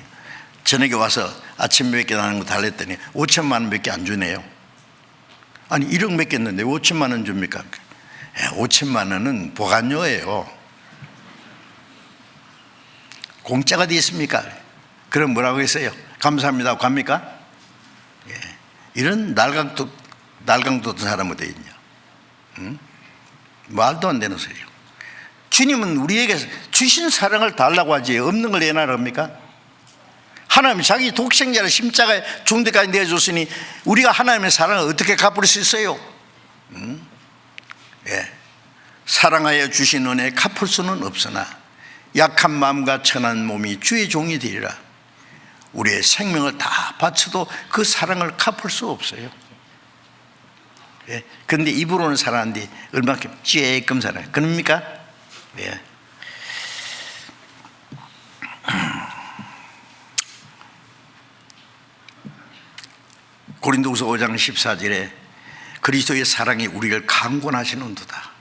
저녁에 와서 아침 맡겨놓은 거 달랬더니 5천만 원밖에 안 주네요. 아니 1억 맡겼는데 5천만 원 줍니까? 5천만 원은 보관료예요. 공짜가 어디 있습니까? 그럼 뭐라고 했어요? 감사합니다 하고 갑니까? 이런 날강도던 사람은 어디 있냐? 말도 안 되는 소리예요. 주님은 우리에게 주신 사랑을 달라고 하지 없는 걸 내놔라 합니까? 하나님이 자기 독생자를 십자가에 죽는 데까지 내줬으니 우리가 하나님의 사랑을 어떻게 갚을 수 있어요? 사랑하여 주신 은혜 갚을 수는 없으나 약한 마음과 천한 몸이 주의 종이 되리라. 우리의 생명을 다 바쳐도 그 사랑을 갚을 수 없어요. 그런데 입으로는 사랑하는데 얼마큼 쬐끔 사랑해요. 그럽니까? 고린도후서 5장 14절에 그리스도의 사랑이 우리를 강권하시는도다.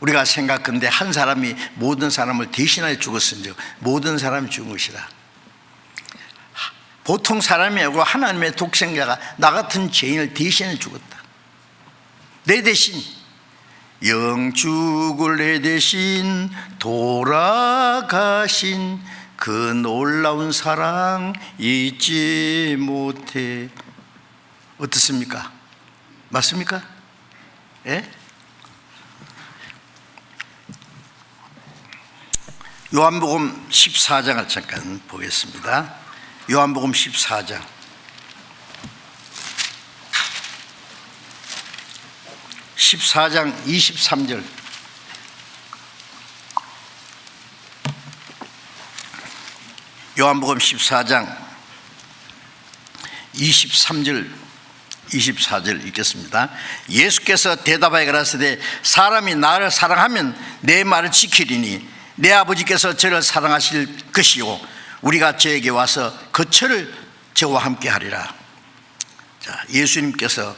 우리가 생각건대 한 사람이 모든 사람을 대신하여 죽었은즉 모든 사람이 죽은 것이다. 보통 사람이 아니고 하나님의 독생자가 나 같은 죄인을 대신해 죽었다. 내 대신, 영죽을 내 대신 돌아가신 그 놀라운 사랑 잊지 못해. 어떻습니까? 맞습니까? 요한복음 14장을 잠깐 보겠습니다. 요한복음 14장 23절 요한복음 14장 23절 24절 읽겠습니다. 예수께서 대답하여 가라사대 사람이 나를 사랑하면 내 말을 지키리니 내 아버지께서 저를 사랑하실 것이요 우리가 저에게 와서 거처를 저와 함께 하리라. 자, 예수님께서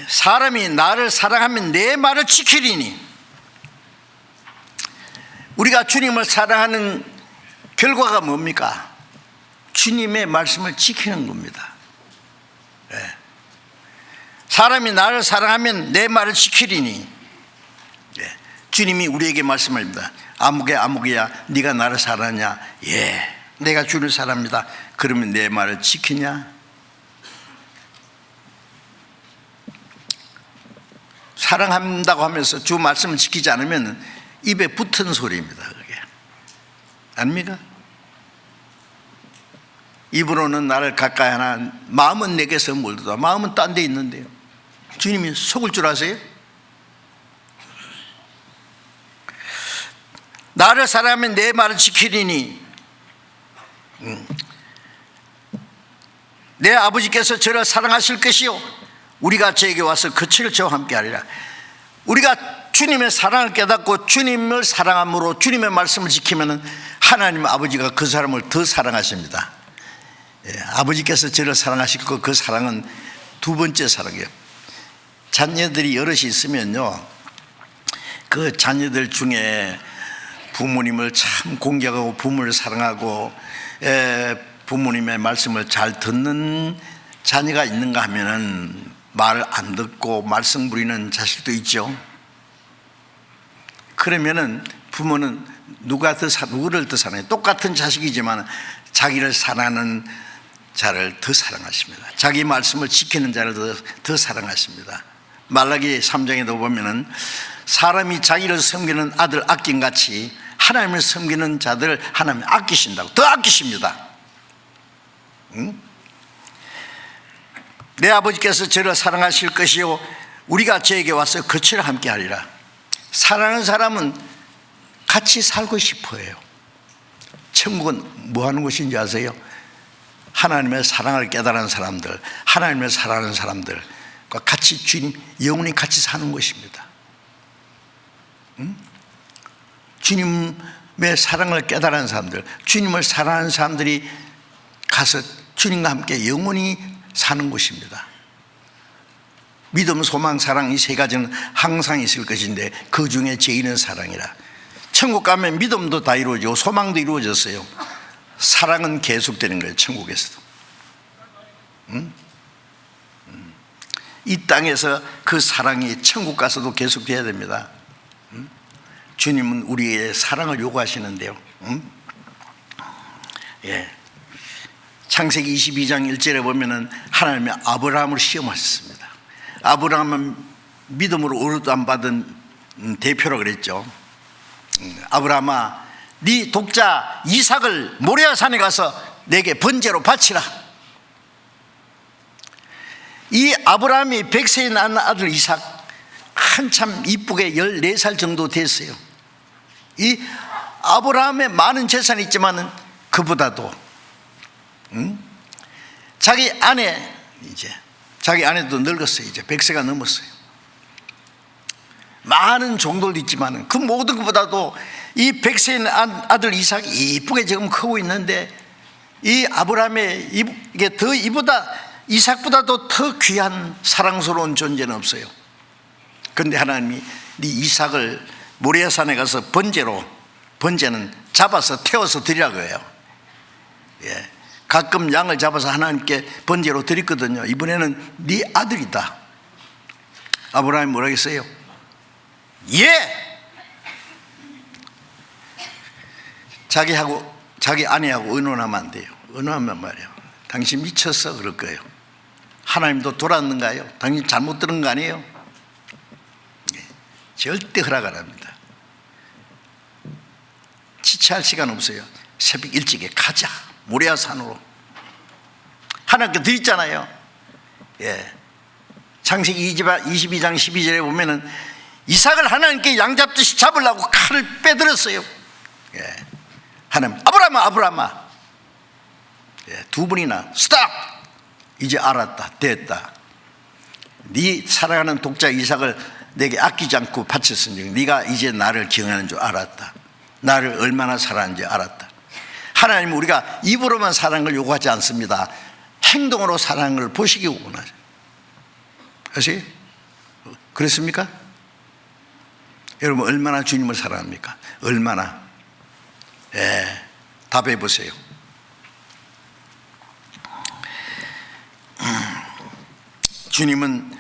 사람이 나를 사랑하면 내 말을 지키리니 우리가 주님을 사랑하는 결과가 뭡니까? 주님의 말씀을 지키는 겁니다. 사람이 나를 사랑하면 내 말을 지키리니. 주님이 우리에게 말씀합니다. 아무개야 네가 나를 사랑하냐? 예, 내가 주를 사랑합니다. 그러면 내 말을 지키냐? 사랑한다고 하면서 주 말씀을 지키지 않으면 입에 붙은 소리입니다. 그게 아닙니까? 입으로는 나를 가까이 하나 마음은 내게서 멀다. 마음은 딴 데 있는데요. 주님이 속을 줄 아세요? 나를 사랑하면 내 말을 지키리니 내 아버지께서 저를 사랑하실 것이요 우리가 저에게 와서 거처를 저와 함께 하리라. 우리가 주님의 사랑을 깨닫고 주님을 사랑함으로 주님의 말씀을 지키면 하나님 아버지가 그 사람을 더 사랑하십니다. 아버지께서 저를 사랑하시고 그 사랑은 두 번째 사랑이에요. 자녀들이 여럿이 있으면요, 그 자녀들 중에 부모님을 참 공경하고 부모를 사랑하고 부모님의 말씀을 잘 듣는 자녀가 있는가 하면은 말을 안 듣고 말썽 부리는 자식도 있죠. 그러면은 부모는 누구를 더 사랑해요? 똑같은 자식이지만 자기를 사랑하는 자를 더 사랑하십니다. 자기 말씀을 지키는 자를 더 사랑하십니다. 말라기 3장에도 보면은 사람이 자기를 섬기는 아들 아낀 같이 하나님을 섬기는 자들 하나님 아끼신다고, 더 아끼십니다. 응? 내 아버지께서 저를 사랑하실 것이요 우리가 저에게 와서 거처를 함께 하리라. 사랑하는 사람은 같이 살고 싶어요. 천국은 뭐 하는 곳인지 아세요? 하나님의 사랑을 깨달은 사람들, 하나님을 사랑하는 사람들과 같이 주님 영원히 같이 사는 곳입니다. 응? 주님의 사랑을 깨달은 사람들, 주님을 사랑하는 사람들이 가서 주님과 함께 영원히 사는 곳입니다. 믿음, 소망, 사랑 이 세 가지는 항상 있을 것인데 그 중에 제일은 사랑이라. 천국 가면 믿음도 다 이루어지고 소망도 이루어졌어요. 사랑은 계속되는 거예요. 천국에서도. 이 땅에서 그 사랑이 천국 가서도 계속돼야 됩니다. 주님은 우리의 사랑을 요구하시는데요. 예. 창세기 22장 1절에 보면은 하나님이 아브라함을 시험하셨습니다. 아브라함은 믿음으로 의롭다함 받은 대표라 그랬죠. 아브라함아, 네 독자 이삭을 모리아 산에 가서 내게 번제로 바치라. 이 아브라함이 100세에 낳은 아들 이삭 한참 이쁘게 14살 정도 됐어요. 이 아브라함의 많은 재산이 있지만은 그보다도 자기 아내도 늙었어요. 이제 100세가 넘었어요. 많은 종들도 있지만 그 모든 것보다도 이 100세인 아들 이삭이 이쁘게 지금 크고 있는데 이 아브라함의 이게 더 이삭보다도 더 귀한 사랑스러운 존재는 없어요. 그런데 하나님이 네 이삭을 모리아산에 가서 번제는 잡아서 태워서 드리라고 해요. 예. 가끔 양을 잡아서 하나님께 번제로 드렸거든요. 이번에는 네 아들이다. 아브라함이 뭐라고 했어요? 예! 자기 아내하고 의논하면 안 돼요. 의논하면 말이에요, 당신 미쳤어 그럴 거예요. 하나님도 돌았는가요? 당신 잘못 들은 거 아니에요? 예. 절대 허락 안 합니다. 지체할 시간 없어요. 새벽 일찍에 가자. 모리아 산으로. 하나님께 드렸잖아요. 예. 창세기 22장 12절에 보면은 이삭을 하나님께 양 잡듯이 잡으려고 칼을 빼들었어요. 예. 하나님, 아브라함아. 예. 두 번이나 스탑. 이제 알았다. 됐다. 네 사랑하는 독자 이삭을 내게 아끼지 않고 바쳤으니 네가 이제 나를 기억하는 줄 알았다. 나를 얼마나 사랑하는지 알았다. 하나님은 우리가 입으로만 사랑을 요구하지 않습니다. 행동으로 사랑을 보시기 원하죠. 아세요? 그렇습니까? 여러분 얼마나 주님을 사랑합니까? 얼마나? 예. 답해 보세요. 주님은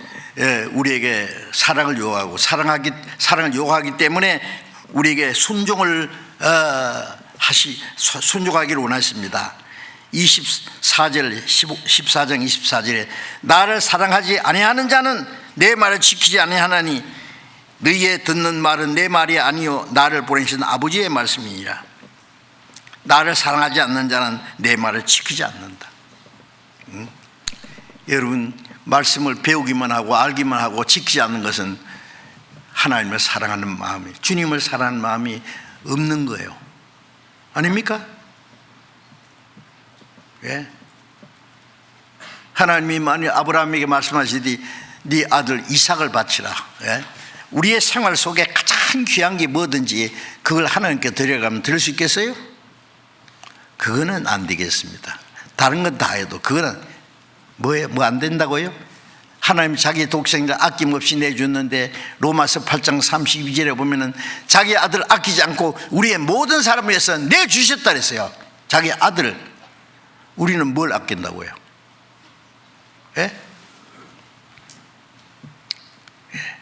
우리에게 사랑을 요구하고 사랑을 요구하기 때문에 우리에게 순종을 순종하기를 원하십니다. 14장 24절에 나를 사랑하지 아니하는 자는 내 말을 지키지 아니하나니 너희의 듣는 말은 내 말이 아니요 나를 보내신 아버지의 말씀이니라. 나를 사랑하지 않는 자는 내 말을 지키지 않는다. 여러분, 말씀을 배우기만 하고 알기만 하고 지키지 않는 것은 하나님을 사랑하는 마음이, 주님을 사랑하는 마음이 없는 거예요. 아닙니까? 예? 하나님이 만일 아브라함에게 말씀하시되 네 아들 이삭을 바치라. 예? 우리의 생활 속에 가장 귀한 게 뭐든지 그걸 하나님께 드려가면 드릴 수 있겠어요? 그거는 안 되겠습니다. 다른 건 다 해도 그거는 뭐예요? 뭐 안 된다고요? 하나님 자기 독생자를 아낌없이 내줬는데 로마서 8장 32절에 보면은 자기 아들을 아끼지 않고 우리의 모든 사람을 위해서 내주셨다 그랬어요. 자기 아들을. 우리는 뭘 아낀다고요? 예? 예.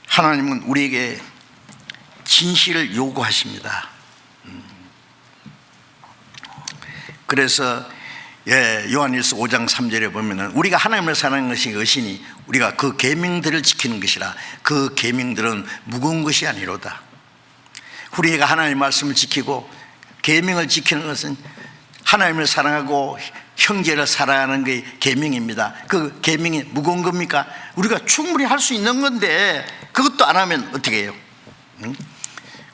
하나님은 우리에게 진실을 요구하십니다. 그래서 요한일서 5장 3절에 보면은 우리가 하나님을 사랑하는 것이 것이니 우리가 그 계명들을 지키는 것이라. 그 계명들은 무거운 것이 아니로다. 우리가 하나님의 말씀을 지키고 계명을 지키는 것은 하나님을 사랑하고 형제를 사랑하는 게 계명입니다. 그 계명이 무거운 겁니까? 우리가 충분히 할 수 있는 건데 그것도 안 하면 어떻게 해요?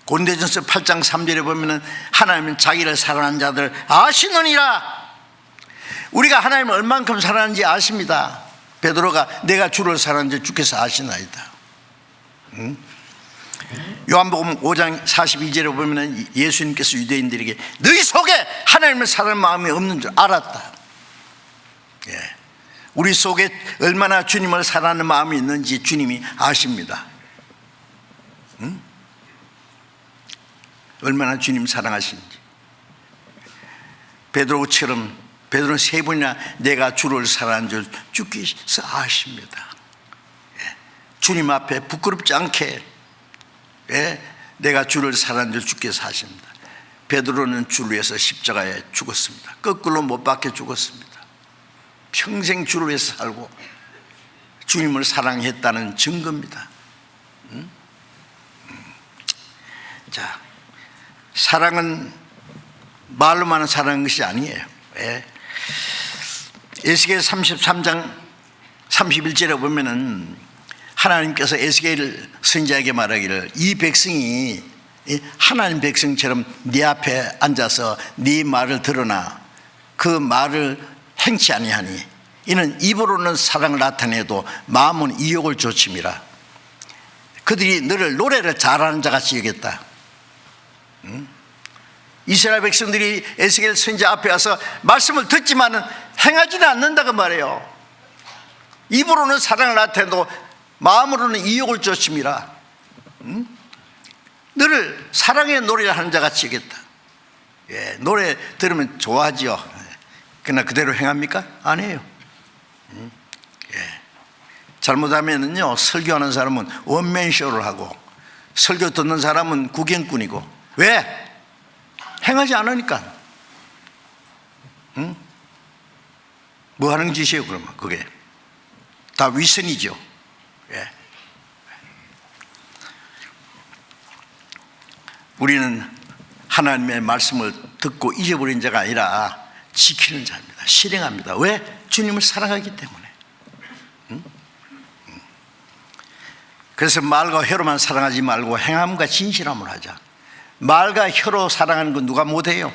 고린도전서 8장 3절에 보면은 하나님은 자기를 사랑하는 자들 아시느니라. 우리가 하나님을 얼만큼 사랑하는지 아십니다. 베드로가 내가 주를 사랑하는지 주께서 아시나이다. 요한복음 5장 42절에 보면 예수님께서 유대인들에게 너희 속에 하나님을 사랑하는 마음이 없는 줄 알았다. 예. 우리 속에 얼마나 주님을 사랑하는 마음이 있는지 주님이 아십니다. 얼마나 주님 사랑하시는지. 베드로처럼 베드로는 3번이나 내가 주를 사랑하는 줄 주께서 아십니다. 예. 주님 앞에 부끄럽지 않게 내가 주를 사랑하는 줄 주께서 아십니다. 베드로는 주를 위해서 십자가에 죽었습니다. 거꾸로 못 박혀 죽었습니다. 평생 주를 위해서 살고 주님을 사랑했다는 증거입니다. 자, 사랑은 말로만 사랑하는 것이 아니에요. 에스겔 33장 31절에 보면은 하나님께서 에스겔 선지자에게 말하기를 이 백성이 하나님 백성처럼 네 앞에 앉아서 네 말을 들으나 그 말을 행치 아니하니 이는 입으로는 사랑을 나타내도 마음은 이욕을 조침이라. 그들이 너를 노래를 잘하는 자같이 여겼다. 이스라엘 백성들이 에스겔 선지자 앞에 와서 말씀을 듣지만은 행하지는 않는다고 말해요. 입으로는 사랑을 나타내도 마음으로는 이욕을 쫓음이라. 너를 사랑의 노래를 하는 자같이 여겼다. 예, 노래 들으면 좋아하죠. 그러나 그대로 행합니까? 아니에요. 예. 잘못하면은요, 설교하는 사람은 원맨쇼를 하고 설교 듣는 사람은 구경꾼이고. 왜? 행하지 않으니까. 뭐 하는 짓이에요, 그러면? 그게 다 위선이죠. 예. 우리는 하나님의 말씀을 듣고 잊어버린 자가 아니라 지키는 자입니다. 실행합니다. 왜? 주님을 사랑하기 때문에. 그래서 말과 혀로만 사랑하지 말고 행함과 진실함을 하자. 말과 혀로 사랑하는 건 누가 못해요?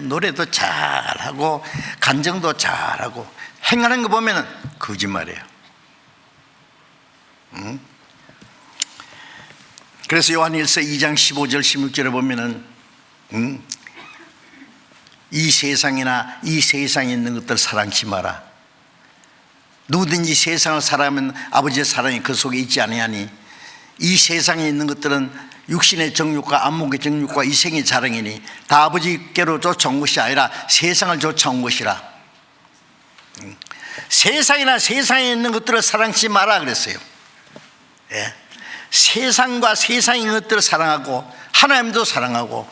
노래도 잘하고 간정도 잘하고 행하는 거 보면 거짓말이에요. 그래서 요한일서 2장 15절 16절에 보면은 이 세상이나 이 세상에 있는 것들 사랑치 마라. 누구든지 세상을 사랑하면 아버지의 사랑이 그 속에 있지 아니하니 이 세상에 있는 것들은 육신의 정욕과 안목의 정욕과 이생의 자랑이니 다 아버지께로 쫓아온 것이 아니라 세상을 쫓아온 것이라. 세상이나 세상에 있는 것들을 사랑치 마라 그랬어요. 예. 세상과 세상에 있는 것들을 사랑하고 하나님도 사랑하고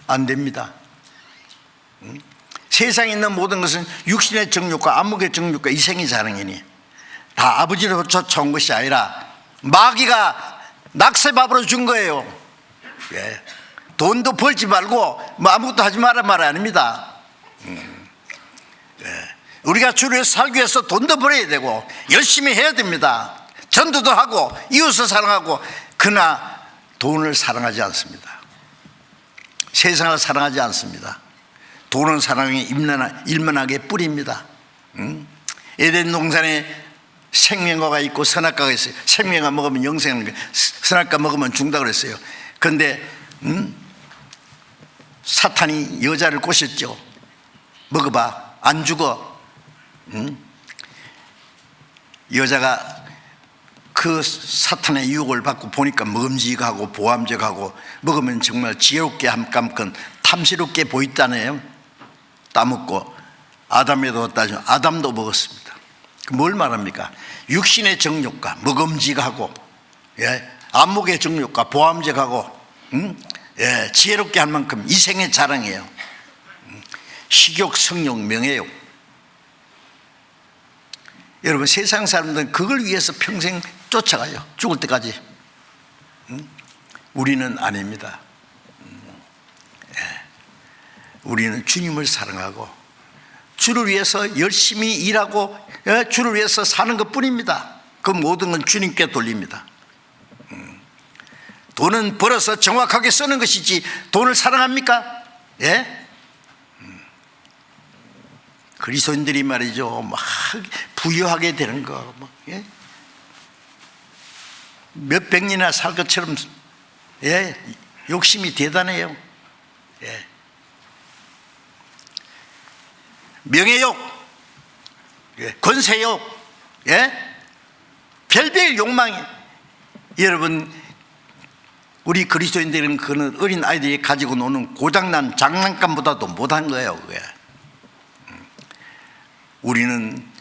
안 됩니다. 세상에 있는 모든 것은 육신의 정욕과 안목의 정욕과 이생의 자랑이니 다 아버지로 쫓아온 것이 아니라 마귀가 낙세밥으로 준 거예요. 예. 돈도 벌지 말고 뭐 아무것도 하지 마라 말 아닙니다. 예. 우리가 주를 살기 위해서 돈도 벌어야 되고 열심히 해야 됩니다. 전도도 하고 이웃을 사랑하고, 그러나 돈을 사랑하지 않습니다. 세상을 사랑하지 않습니다. 돈은 사랑의 일만하게 뿌립니다. 에덴 동산에 생명과가 있고 선악과가 있어요. 생명과 먹으면 영생하는 거예요. 선악과 먹으면 죽는다 그랬어요. 그런데 사탄이 여자를 꼬셨죠. 먹어봐, 안 죽어. 여자가 그 사탄의 유혹을 받고 보니까 먹음직하고 보암직하고 먹으면 정말 지혜롭게 함깜건 탐스럽게 보였다네요. 따먹고 아담에도 따지면 아담도 먹었습니다. 뭘 말합니까? 육신의 정욕과 먹음직하고, 예, 안목의 정욕과 보암직하고, 예, 지혜롭게 할 만큼 이생의 자랑이에요. 식욕, 성욕, 명예욕. 여러분, 세상 사람들은 그걸 위해서 평생 쫓아가요. 죽을 때까지. 우리는 아닙니다. 예. 우리는 주님을 사랑하고 주를 위해서 열심히 일하고, 예, 주를 위해서 사는 것 뿐입니다. 그 모든 건 주님께 돌립니다. 돈은 벌어서 정확하게 쓰는 것이지 돈을 사랑합니까? 예? 그리스도인들이 말이죠, 막 부유하게 되는 거, 예? 몇백 년이나 살 것처럼, 예, 욕심이 대단해요. 예. 명예욕, 예, 권세욕, 예? 별별 욕망이. 여러분, 우리 그리스도인들은 그는 어린 아이들이 가지고 노는 고장난 장난감보다도 못한 거예요. 그게. 우리는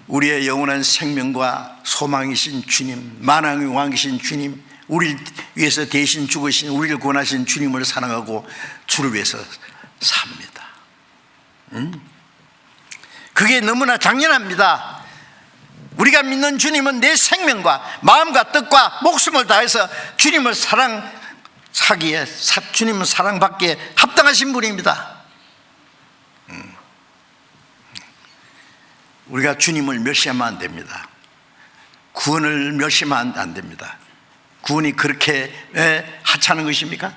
우리의 영원한 생명과 소망이신 주님, 만왕의 왕이신 주님, 우리를 위해서 대신 죽으신, 우리를 구원하신 주님을 사랑하고 주를 위해서 삽니다. 그게 너무나 당연합니다. 우리가 믿는 주님은 내 생명과 마음과 뜻과 목숨을 다해서 주님을 사랑하기에, 주님을 사랑받기에 합당하신 분입니다. 우리가 주님을 멸시하면 안 됩니다. 구원을 멸시하면 안 됩니다. 구원이 그렇게 하찮은 것입니까?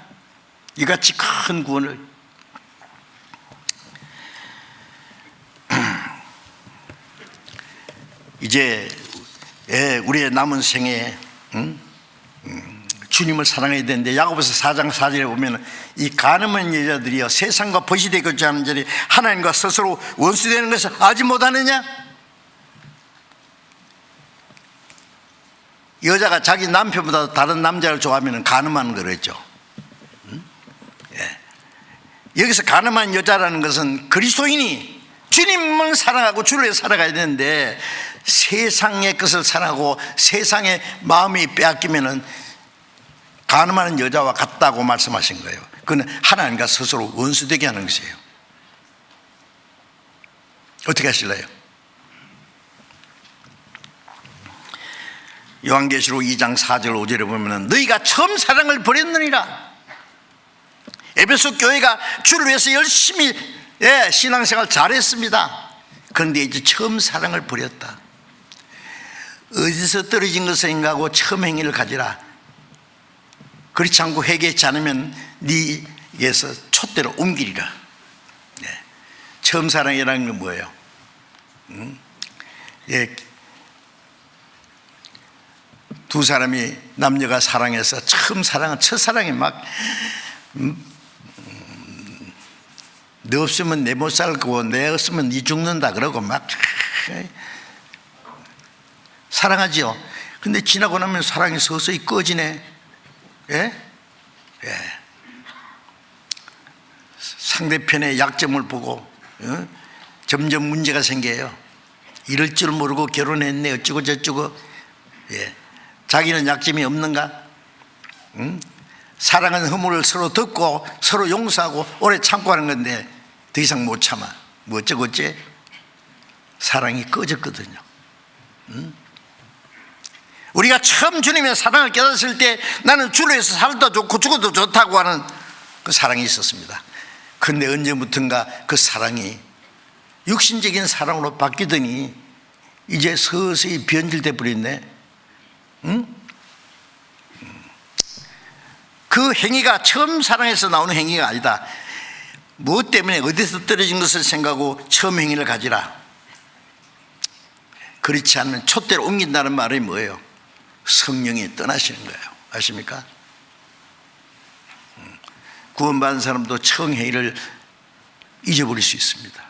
이같이 큰 구원을. 이제 우리의 남은 생에 주님을 사랑해야 되는데, 야고보서 4장 4절에 보면 이 간음한 여자들이여 세상과 벗이 되고자 하는 자들이 하나님과 스스로 원수되는 것을 알지 못하느냐? 여자가 자기 남편보다 다른 남자를 좋아하면 간음하는 거랬죠. 예. 여기서 간음한 여자라는 것은 그리스도인이 주님을 사랑하고 주를 위해 살아가야 되는데 세상의 것을 사랑하고 세상의 마음이 빼앗기면은 간음하는 여자와 같다고 말씀하신 거예요. 그건 하나님과 스스로 원수되게 하는 것이에요. 어떻게 하실래요? 요한계시록 2장 4절 5절에 보면 너희가 처음 사랑을 버렸느니라. 에베소 교회가 주를 위해서 열심히 신앙생활 잘했습니다. 그런데 이제 처음 사랑을 버렸다. 어디서 떨어진 것인가 하고 처음 행위를 가지라. 그렇지 않고 회개하지 않으면 네에서 촛대로 옮기리라. 처음 사랑이라는 건 뭐예요? 두 사람이, 남녀가 사랑해서 처음 사랑은 첫사랑이 막 너 없으면 내 못 살고 내 없으면 네 죽는다 그러고 막 사랑하죠. 근데 지나고 나면 사랑이 서서히 꺼지네. 예? 예. 상대편의 약점을 보고 점점 문제가 생겨요. 이럴 줄 모르고 결혼했네 어쩌고 저쩌고. 예. 자기는 약점이 없는가? 사랑은 허물을 서로 덮고 서로 용서하고 오래 참고 하는 건데 더 이상 못 참아. 뭐 어쩌고 어째? 사랑이 꺼졌거든요. 우리가 처음 주님의 사랑을 깨닫을 때 나는 주를 위해서 살도 좋고 죽어도 좋다고 하는 그 사랑이 있었습니다. 그런데 언제부턴가 그 사랑이 육신적인 사랑으로 바뀌더니 이제 서서히 변질돼 버렸네. 그 행위가 처음 사랑에서 나오는 행위가 아니다. 무엇 때문에 어디서 떨어진 것을 생각하고 처음 행위를 가지라. 그렇지 않으면 촛대로 옮긴다는 말이 뭐예요? 성령이 떠나시는 거예요. 아십니까? 구원받은 사람도 처음 행위를 잊어버릴 수 있습니다.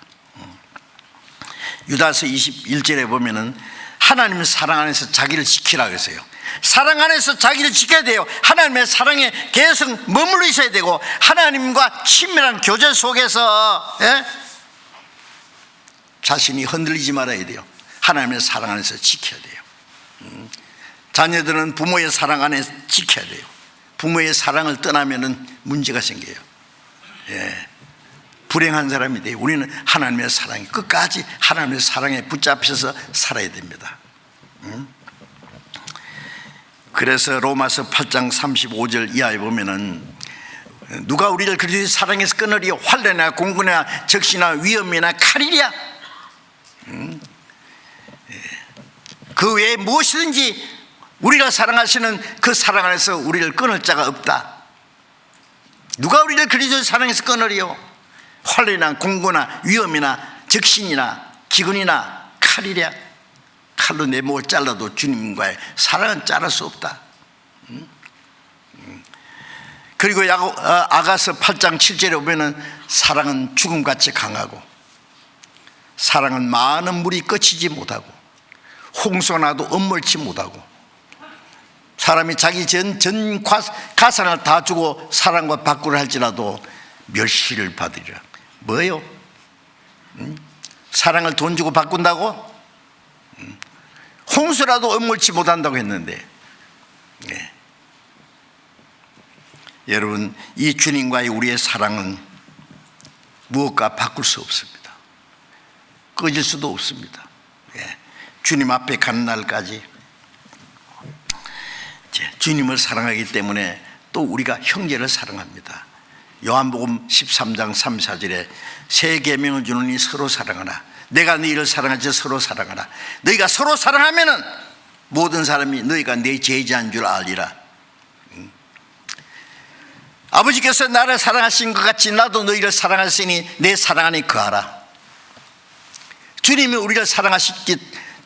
유다서 21절에 보면은 하나님의 사랑 안에서 자기를 지키라 그랬어요. 사랑 안에서 자기를 지켜야 돼요. 하나님의 사랑에 계속 머물러 있어야 되고 하나님과 친밀한 교제 속에서 자신이 흔들리지 말아야 돼요. 하나님의 사랑 안에서 지켜야 돼요. 자녀들은 부모의 사랑 안에 지켜야 돼요. 부모의 사랑을 떠나면은 문제가 생겨요. 예. 불행한 사람이 돼요. 우리는 하나님의 사랑이 끝까지 하나님의 사랑에 붙잡혀서 살아야 됩니다. 그래서 로마서 8장 35절 이하에 보면은 누가 우리를 그리스도의 사랑에서 끊으리요? 환난이나 공고나 적시나 위험이나 칼이랴. 그 외에 무엇이든지 우리가 사랑하시는 그 사랑 안에서 우리를 끊을 자가 없다. 누가 우리를 그리스도의 사랑에서 끊으리요? 환난이나 공고나 위험이나 적신이나 기근이나 칼이랴. 칼로 내 목을 잘라도 주님과의 사랑은 자를 수 없다. 그리고 아가서 8장 7절에 보면은 사랑은 죽음같이 강하고 사랑은 많은 물이 꺼치지 못하고 홍수가 나도 엄몰치 못하고 사람이 자기 전 가산을 다 주고 사랑과 바꾸려 할지라도 멸시를 받으리라. 뭐예요? 사랑을 돈 주고 바꾼다고? 홍수라도 엄몰치 못한다고 했는데 네. 여러분 이 주님과의 우리의 사랑은 무엇과 바꿀 수 없습니다. 꺼질 수도 없습니다. 네. 주님 앞에 가는 날까지 주님을 사랑하기 때문에 또 우리가 형제를 사랑합니다. 요한복음 13장 34절에 새 계명을 주노니 서로 사랑하라. 내가 너희를 사랑하지 서로 사랑하라. 너희가 서로 사랑하면은 모든 사람이 너희가 내 제자인 줄 알리라. 아버지께서 나를 사랑하신 것 같이 나도 너희를 사랑하시니 내 사랑 안에 거하라. 주님이 우리를 사랑하셨기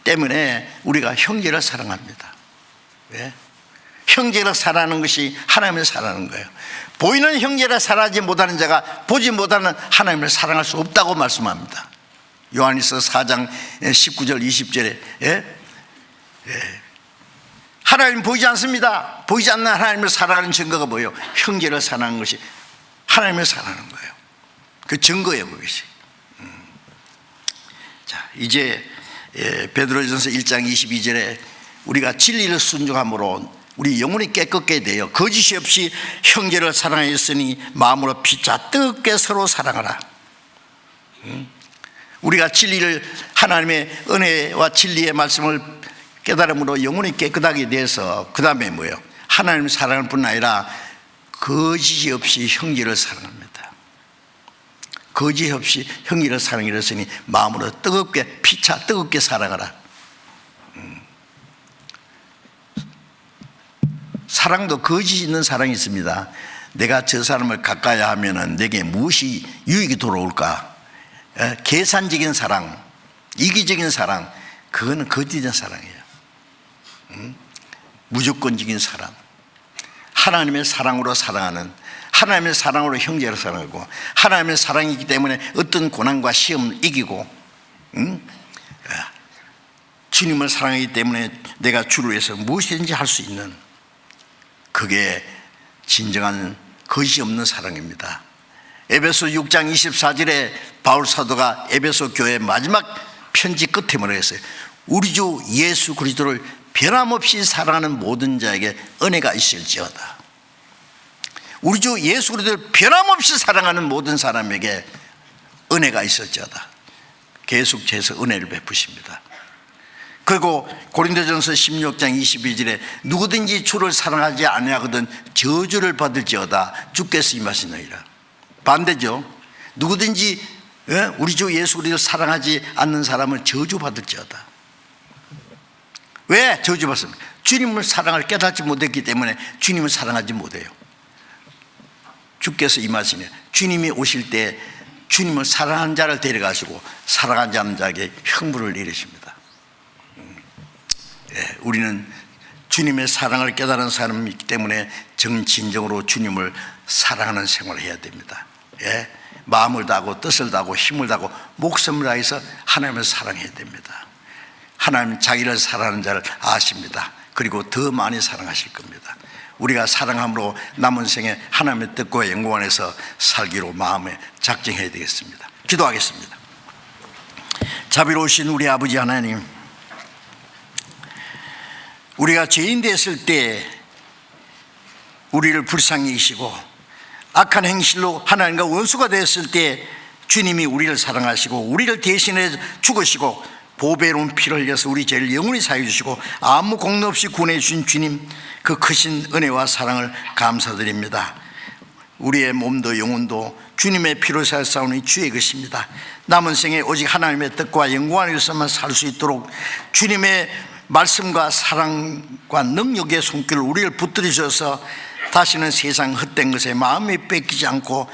때문에 우리가 형제를 사랑합니다. 왜? 형제를 사랑하는 것이 하나님을 사랑하는 거예요. 보이는 형제를 사랑하지 못하는 자가 보지 못하는 하나님을 사랑할 수 없다고 말씀합니다. 요한일서 4장 19절 20절에 하나님 보이지 않습니다. 보이지 않는 하나님을 사랑하는 증거가 뭐예요? 형제를 사랑하는 것이 하나님을 사랑하는 거예요. 그 증거예요 그것이. 자 이제 베드로전서 1장 22절에 우리가 진리를 순종함으로 우리 영혼이 깨끗게 되어 거짓이 없이 형제를 사랑하였으니 마음으로 피차 뜨겁게 서로 사랑하라. 우리가 진리를 하나님의 은혜와 진리의 말씀을 깨달음으로 영혼이 깨끗하게 돼서 그 다음에 뭐예요? 하나님의 사랑을 뿐 아니라 거짓이 없이 형제를 사랑합니다. 거짓 없이 형제를 사랑하였으니 마음으로 뜨겁게 피차 뜨겁게 사랑하라. 사랑도 거짓 있는 사랑이 있습니다. 내가 저 사람을 가까이 하면은 내게 무엇이 유익이 돌아올까? 계산적인 사랑, 이기적인 사랑, 그거는 거짓된 사랑이에요. 무조건적인 사랑, 하나님의 사랑으로 사랑하는, 하나님의 사랑으로 형제를 사랑하고 하나님의 사랑이기 때문에 어떤 고난과 시험을 이기고 주님을 사랑하기 때문에 내가 주를 위해서 무엇이든지 할 수 있는, 그게 진정한 거짓이 없는 사랑입니다. 에베소 6장 24절에 바울 사도가 에베소 교회 마지막 편지 끝에 뭐라고 했어요? 우리 주 예수 그리스도를 변함없이 사랑하는 모든 자에게 은혜가 있을지어다. 우리 주 예수 그리스도를 변함없이 사랑하는 모든 사람에게 은혜가 있을지어다. 계속해서 은혜를 베푸십니다. 그리고 고린도전서 16장 22절에 누구든지 주를 사랑하지 아니하거든 저주를 받을지어다. 주께서 임하시느니라. 반대죠. 누구든지 우리 주 예수 그리스도를 사랑하지 않는 사람은 저주받을지어다. 왜 저주받습니까? 주님을 사랑을 깨닫지 못했기 때문에 주님을 사랑하지 못해요. 주께서 임하시네. 주님이 오실 때 주님을 사랑하는 자를 데려가시고 사랑하지 않는 자에게 형벌을 내리십니다. 우리는 주님의 사랑을 깨달은 사람이기 때문에 정진정으로 주님을 사랑하는 생활을 해야 됩니다. 마음을 다하고 뜻을 다하고 힘을 다하고 목숨을 다해서 하나님을 사랑해야 됩니다. 하나님 자기를 사랑하는 자를 아십니다. 그리고 더 많이 사랑하실 겁니다. 우리가 사랑함으로 남은 생에 하나님의 뜻과 영광 안에서 살기로 마음에 작정해야 되겠습니다. 기도하겠습니다. 자비로우신 우리 아버지 하나님, 우리가 죄인 됐을 때 우리를 불쌍히 여기시고 악한 행실로 하나님과 원수가 되었을 때 주님이 우리를 사랑하시고 우리를 대신해 죽으시고 보배로운 피를 흘려서 우리 죄를 영원히 사해 주시고 아무 공로 없이 구원해 주신 주님, 그 크신 은혜와 사랑을 감사드립니다. 우리의 몸도 영혼도 주님의 피로 사사오니 주의 것입니다. 남은 생에 오직 하나님의 뜻과 영광 안에서만 살 수 있도록 주님의 말씀과 사랑과 능력의 손길을 우리를 붙들으셔서 다시는 세상 헛된 것에 마음이 뺏기지 않고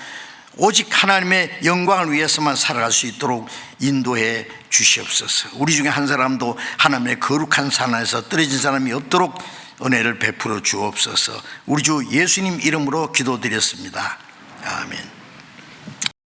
오직 하나님의 영광을 위해서만 살아갈 수 있도록 인도해 주시옵소서. 우리 중에 한 사람도 하나님의 거룩한 산에서 떨어진 사람이 없도록 은혜를 베풀어 주옵소서. 우리 주 예수님 이름으로 기도드렸습니다. 아멘.